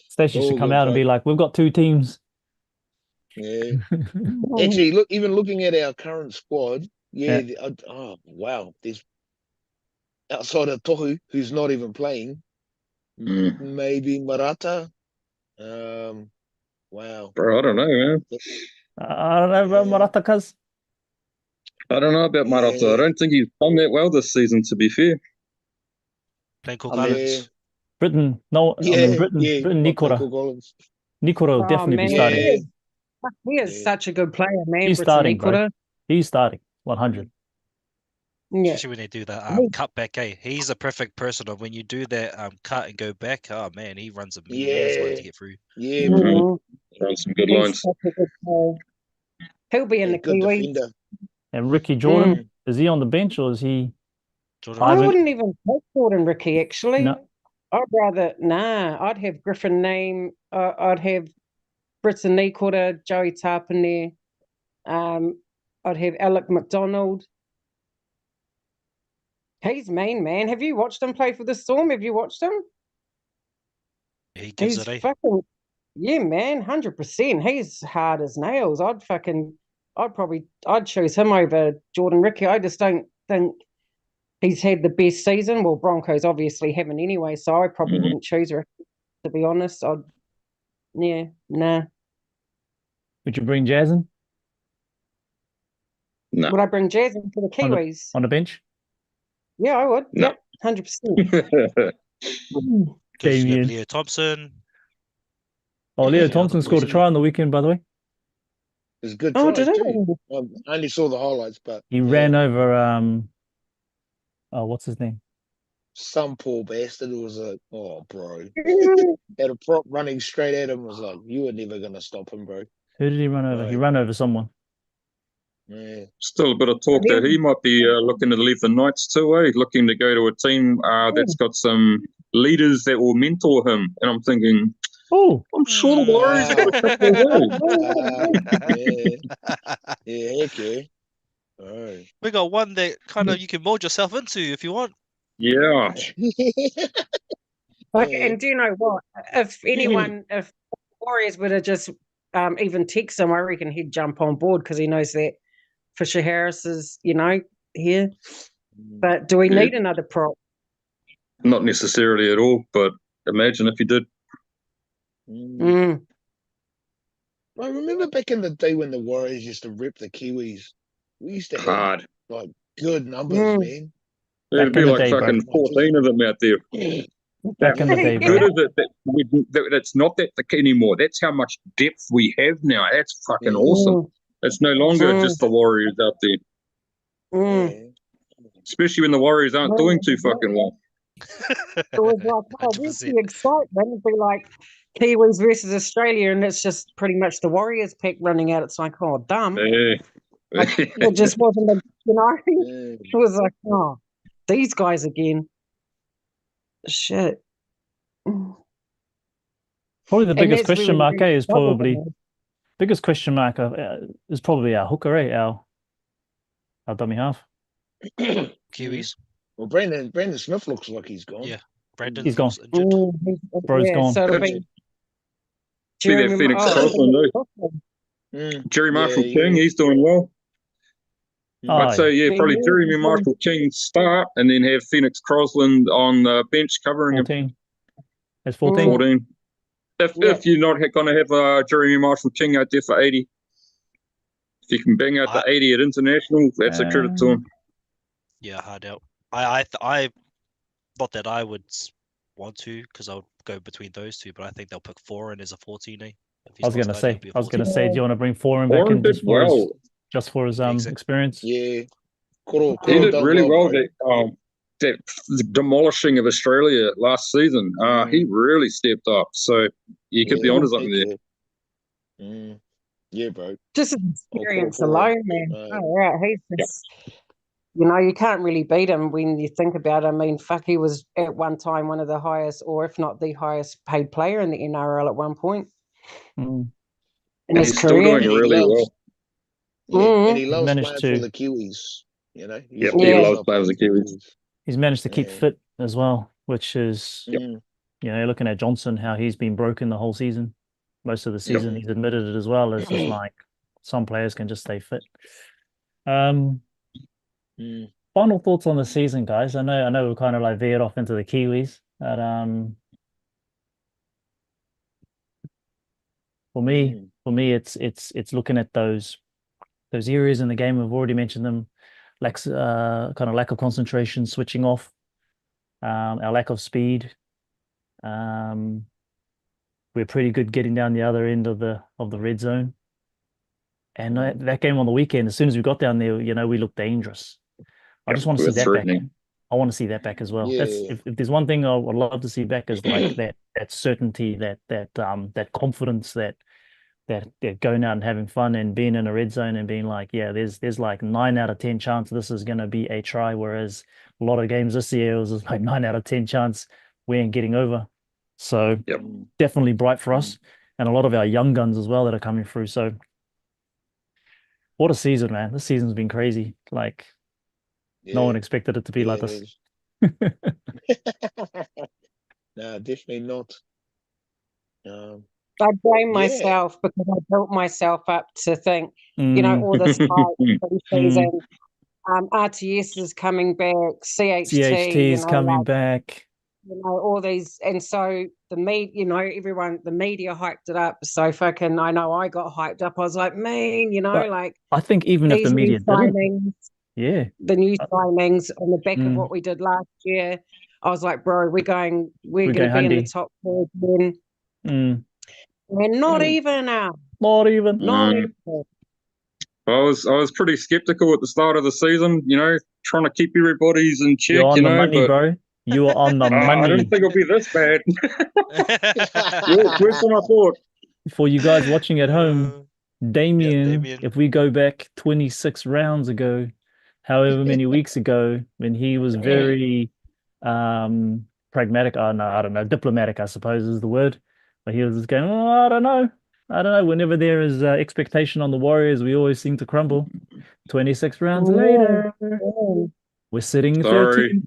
S4: Stacey should come out and be like, we've got two teams.
S1: Yeah. Actually, even looking at our current squad, Yeah. Oh wow. There's outside of Tohu, who's not even playing. Maybe Marata. Wow.
S2: Bro, I don't know, man.
S4: I don't know about Morata, cuz.
S2: I don't know about Marata. I don't think he's done that well this season, to be fair.
S5: Playing Cook Islands.
S4: Britain, no, I mean Britain, Nikora. Nikora will definitely be starting.
S3: He is such a good player, man.
S4: He's starting, bro. He's starting, 100.
S3: Yeah.
S5: Especially when they do that cut back, he's a perfect person of when you do that cut and go back. Oh man, he runs a million line to get through.
S1: Yeah,
S2: runs some good lines.
S3: He'll be in the
S1: good
S3: Kiwis.
S1: defender.
S4: And Ricky Jordan, is he on the bench or is he?
S3: I wouldn't even take Jordan Ricky actually.
S4: No.
S3: I'd have Griffin Name. I'd have Britton Nikora, Joey Tarpane. I'd have Alec McDonald. He's mean, man. Have you watched him play for the Storm? Have you watched him?
S5: He gives it,
S3: fucking, yeah, man, 100%. He's hard as nails. I'd choose him over Jordan Ricky. I just don't think he's had the best season. Well, Broncos obviously haven't anyway, so I probably wouldn't choose Ricky, to be honest. Nah.
S4: Would you bring Jazz?
S2: No.
S3: Would I bring Jazz for the Kiwis?
S4: On the bench?
S3: Yeah, I would.
S2: No.
S3: Yep, 100%.
S4: Damien.
S5: Leo Thompson.
S4: Oh, Leo Thompson scored a try on the weekend, by the way.
S1: It was a good try too. I only saw the highlights, but
S4: he ran over what's his name?
S1: Some poor bastard was like, oh bro. Had a prop running straight at him, was like, you were never gonna stop him, bro.
S4: Who did he run over? He ran over someone.
S1: Yeah.
S2: Still a bit of talk that he might be looking to leave the Knights too, looking to go to a team that's got some leaders that will mentor him. And I'm thinking, I'm sure the Warriors have got a couple of those.
S1: Heck yeah. Oh.
S5: We got one that kind of you can mold yourself into if you want.
S2: Yeah.
S3: And do you know what? If Warriors were to just even text him, I reckon he'd jump on board because he knows that Fisher Harris is, here. But do we need another prop?
S2: Not necessarily at all, but imagine if he did.
S1: I remember back in the day when the Warriors used to rip the Kiwis. We used to have like good numbers, man.
S2: There'd be like fucking 14 of them out there.
S4: Back in the day, bro.
S2: Good is it that it's not that thick anymore. That's how much depth we have now. That's fucking awesome. It's no longer just the Warriors out there. Especially when the Warriors aren't doing too fucking well.
S3: It was like, where's the excitement? It'd be like Kiwis versus Australia, and it's just pretty much the Warriors pick running out. It's like, oh, dumb. It just wasn't, it was like, oh, these guys again. Shit.
S4: Probably the biggest question mark is probably our hooker, our dummy half.
S5: Kiwis.
S1: Well, Brandon Smith looks like he's gone.
S5: Yeah, Brandon.
S4: He's gone.
S3: Bro's
S4: gone.
S3: So it'll be
S2: that Phoenix Crossland, Jerry Marshall King, he's doing well. I'd say, probably Jeremy Marshall King start and then have Phoenix Crossland on the bench covering
S4: 14.
S2: him.
S4: That's 14.
S2: 14. If you're not going to have Jeremy Marshall King out there for 80. If you can bang out the 80 at international, that's a credit to him.
S5: Yeah, hard out. I thought that I would want to because I would go between those two, but I think they'll pick 4 and as a 14. I was going to say,
S4: do you want to bring 4 in back in just for his experience?
S1: Yeah.
S2: He did really well that demolishing of Australia last season. He really stepped up. So you could be onto something there.
S1: Yeah, bro.
S3: Just his experience alone, man. He's just, you can't really beat him when you think about it. I mean, he was at one time one of the highest, or if not the highest paid player in the NRL at one point.
S2: And he's still doing really well.
S1: Yeah, and he loves playing for the Kiwis. He
S2: loves playing for the Kiwis.
S4: He's managed to keep fit as well, which is, you're looking at Johnson, how he's been broken the whole season. Most of the season, he's admitted it as well. It's just like some players can just stay fit. Final thoughts on the season, guys. I know we're kind of like veered off into the Kiwis, but for me, it's looking at those areas in the game. We've already mentioned them, kind of lack of concentration, switching off, our lack of speed. We're pretty good getting down the other end of the red zone. And that game on the weekend, as soon as we got down there, we looked dangerous. I just want to see that back. I want to see that back as well.
S1: Yeah.
S4: That's if there's one thing I would love to see back is like that certainty, that confidence, that going out and having fun and being in a red zone and being like, yeah, there's like 9 out of 10 chance this is gonna be a try. Whereas a lot of games this year it was like 9 out of 10 chance we ain't getting over. So definitely bright for us and a lot of our young guns as well that are coming through. So what a season, man. This season's been crazy. Like no one expected it to be like this.
S1: No, definitely not.
S3: I blame myself because I built myself up to think, all this season. RTS is coming back, CHT
S4: is coming back.
S3: All these, and so the media hyped it up. So fucking, I know I got hyped up. I was like, man, like
S4: I think even if the media didn't,
S3: the new signings on the back of what we did last year, I was like, bro, we're going to be in the top 4 again. We're not even now.
S4: Not even.
S2: I was pretty skeptical at the start of the season, trying to keep everybody's in check.
S4: You're on the money, bro. You are on the money.
S2: I didn't think it'll be this bad. Worse than I thought.
S4: For you guys watching at home, Damien, if we go back 26 rounds ago, however many weeks ago, when he was very pragmatic, I don't know, diplomatic, I suppose is the word. But he was just going, I don't know. Whenever there is expectation on the Warriors, we always seem to crumble. 26 rounds later, we're sitting 13.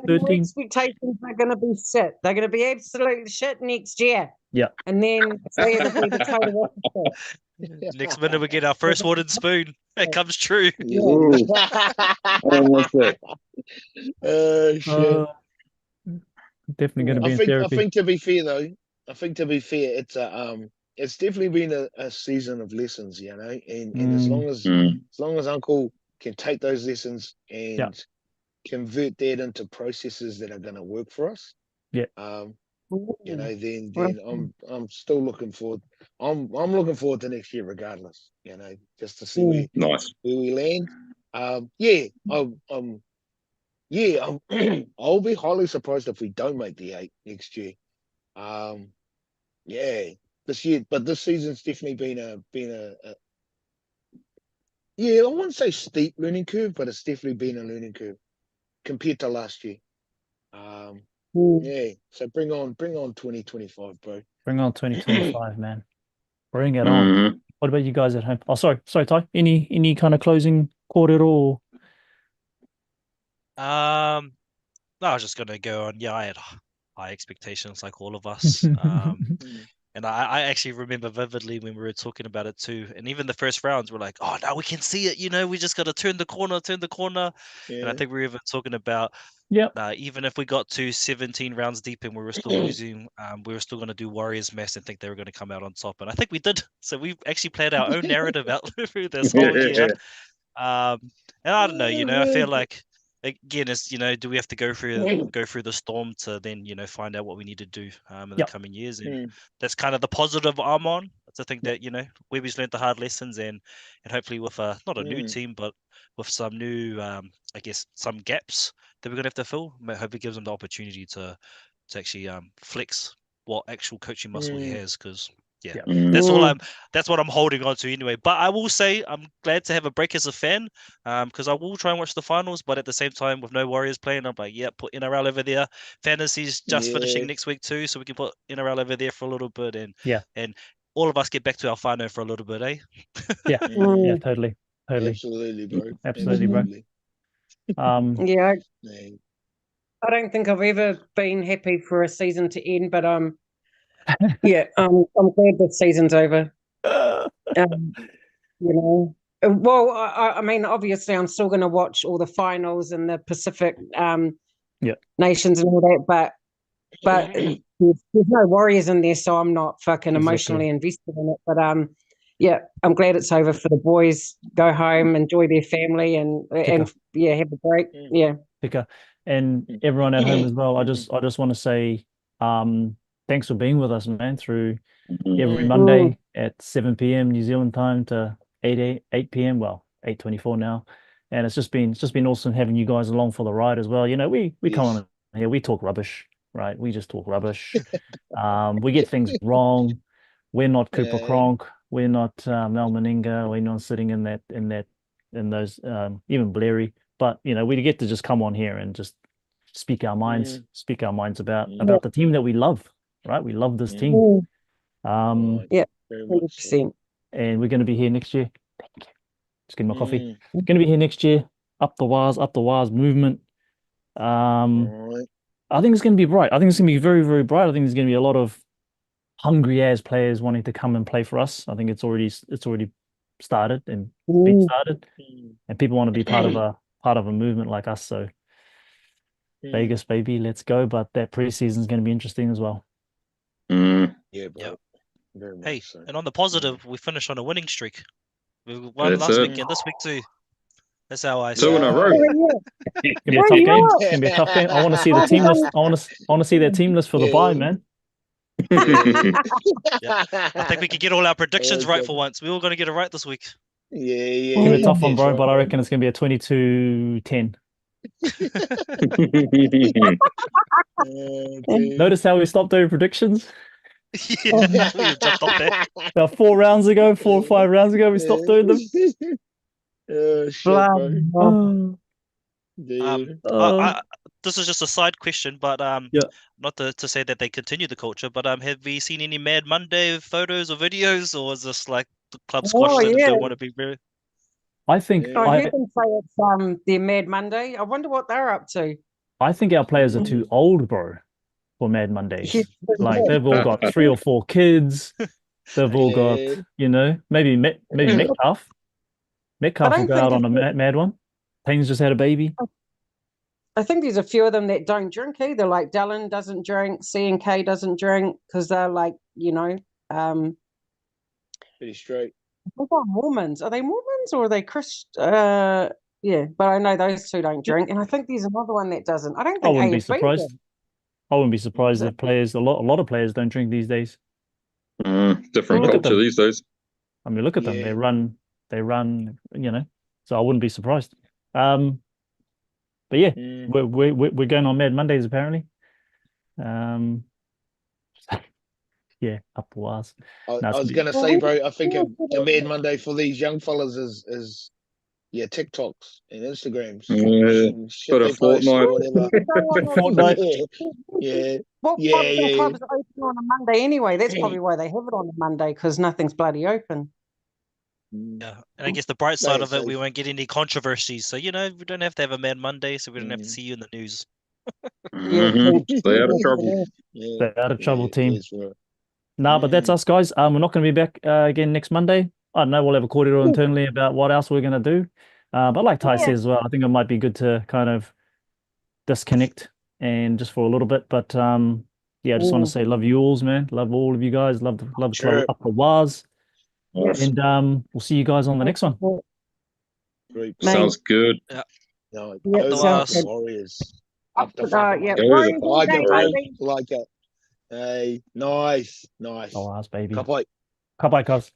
S3: Expectations are going to be shit. They're going to be absolute shit next year.
S4: Yeah.
S3: And then it'll be the total opposite.
S5: Next minute we get our first wooden spoon. It comes true.
S1: Shit.
S4: Definitely going to be in therapy.
S1: I think to be fair, it's definitely been a season of lessons, and as long as Uncle can take those lessons and convert that into processes that are going to work for us, then I'm still looking forward. I'm looking forward to next year, regardless. Just to see where we land. I'll be highly surprised if we don't make the 8 next year. This year, but this season's definitely been a I wouldn't say steep learning curve, but it's definitely been a learning curve compared to last year. So bring on 2025, bro.
S4: Bring on 2025, man. Bring it on. What about you guys at home? Oh, sorry, Ty. Any kind of closing Kōrero?
S5: No, I was just gonna go on. I had high expectations, like all of us. And I actually remember vividly when we were talking about it too. And even the first rounds, we're like, oh, now we can see it. We just got to turn the corner. And I think we were even talking about, even if we got to 17 rounds deep and we were still losing, we were still going to do Warriors mess and think they were going to come out on top. And I think we did. So we actually played our own narrative out through this whole year. And I don't know, I feel like, again, it's do we have to go through the storm to then find out what we need to do in the coming years, and that's kind of the positive I'm on. To think that Webby's learned the hard lessons, and hopefully with not a new team, but with some new I guess some gaps that we're gonna have to fill. I hope it gives him the opportunity to actually flex what actual coaching muscle he has, because that's what I'm holding on to anyway. But I will say I'm glad to have a break as a fan, because I will try and watch the finals, but at the same time with no Warriors playing, I'm like, put NRL over there. Fantasy's just finishing next week too, so we can put NRL over there for a little bit, and all of us get back to our final for a little bit, eh?
S4: Totally.
S1: Absolutely, bro.
S4: Absolutely, bro.
S3: I don't think I've ever been happy for a season to end, but I'm glad the season's over. Well, I mean, obviously, I'm still going to watch all the finals and the Pacific nations and all that, but there's no Warriors in there, so I'm not fucking emotionally invested in it. But yeah, I'm glad it's over for the boys. Go home, enjoy their family, and yeah, have a break. Yeah,
S4: Pika. And everyone at home as well. I just want to say thanks for being with us, man, through every Monday at 7 p.m. New Zealand time to 8 p.m. Well, 8:24 now. And it's just been awesome having you guys along for the ride as well. You know, we come on here, we talk rubbish, right? We just talk rubbish. We get things wrong. We're not Cooper Cronk. We're not Mel Meninga. We're not sitting in those even Blairy. But you know, we get to just come on here and just speak our minds about the team that we love, right? We love this team.
S3: Yeah, 100%.
S4: And we're going to be here next year. Thank you. Just getting my coffee. We're going to be here next year. Up the wires movement. I think it's going to be bright. I think it's going to be very, very bright. I think there's going to be a lot of hungry ass players wanting to come and play for us. I think it's already started and been started, and people want to be part of a movement like us. So Vegas, baby, let's go. But that preseason is going to be interesting as well.
S1: Yeah, bro.
S5: Hey, and on the positive, we finished on a winning streak. We won last week and this week too. That's how I see it.
S2: 2 in a row.
S4: It's gonna be a tough game. It's gonna be a tough game. I want to see the team list. I want to see their team list for the bye, man.
S5: I think we could get all our predictions right for once. We're all going to get it right this week.
S1: Yeah.
S4: It's gonna be a tough one, bro. But I reckon it's gonna be a 22-10. Notice how we stopped doing predictions?
S5: Yeah, we jumped off there.
S4: About 4 or 5 rounds ago, we stopped doing them.
S1: Shit, bro.
S5: This is just a side question, but not to say that they continue the culture, but have we seen any Mad Monday photos or videos, or is this like the club squash that don't want to be very?
S4: I think
S3: I heard them say it's their Mad Monday. I wonder what they're up to.
S4: I think our players are too old, bro, for Mad Mondays. Like they've all got 3 or 4 kids. They've all got, you know, maybe Metcalf. Metcalf will go out on a mad one. Payne's just had a baby.
S3: I think there's a few of them that don't drink either. Like Dallin doesn't drink, C&K doesn't drink because they're like, you know,
S1: pretty straight.
S3: What about Mormons? Are they Mormons or are they Christian? Yeah, but I know those two don't drink, and I think there's another one that doesn't. I don't think.
S4: I wouldn't be surprised. I wouldn't be surprised if players, a lot of players don't drink these days.
S2: Different culture these days.
S4: I mean, look at them. They run. You know, so I wouldn't be surprised. But yeah, we're going on Mad Mondays apparently. Yeah, up the wires.
S1: I was gonna say, bro, I think a Mad Monday for these young fellas is TikToks and Instagrams.
S2: But a Fortnite.
S4: Fortnite.
S3: Well, clubs are open on a Monday anyway. That's probably why they have it on a Monday, because nothing's bloody open.
S5: Yeah, and I guess the bright side of it, we won't get any controversies. So, you know, we don't have to have a Mad Monday, so we don't have to see you in the news.
S2: Stay out of trouble.
S4: Stay out of trouble, team. Nah, but that's us, guys. We're not going to be back again next Monday. I don't know. We'll have a Kōrero internally about what else we're going to do. But like Ty says as well, I think it might be good to kind of disconnect and just for a little bit. But yeah, I just want to say love you all, man. Love all of you guys. Love the club up the wires. And we'll see you guys on the next one.
S2: Great. Sounds good.
S1: Yeah. No,
S5: Warriors.
S1: Up the Warriors. Like it. Hey, nice.
S4: Oh, baby.
S1: Kapai.
S4: Kapai, cuz.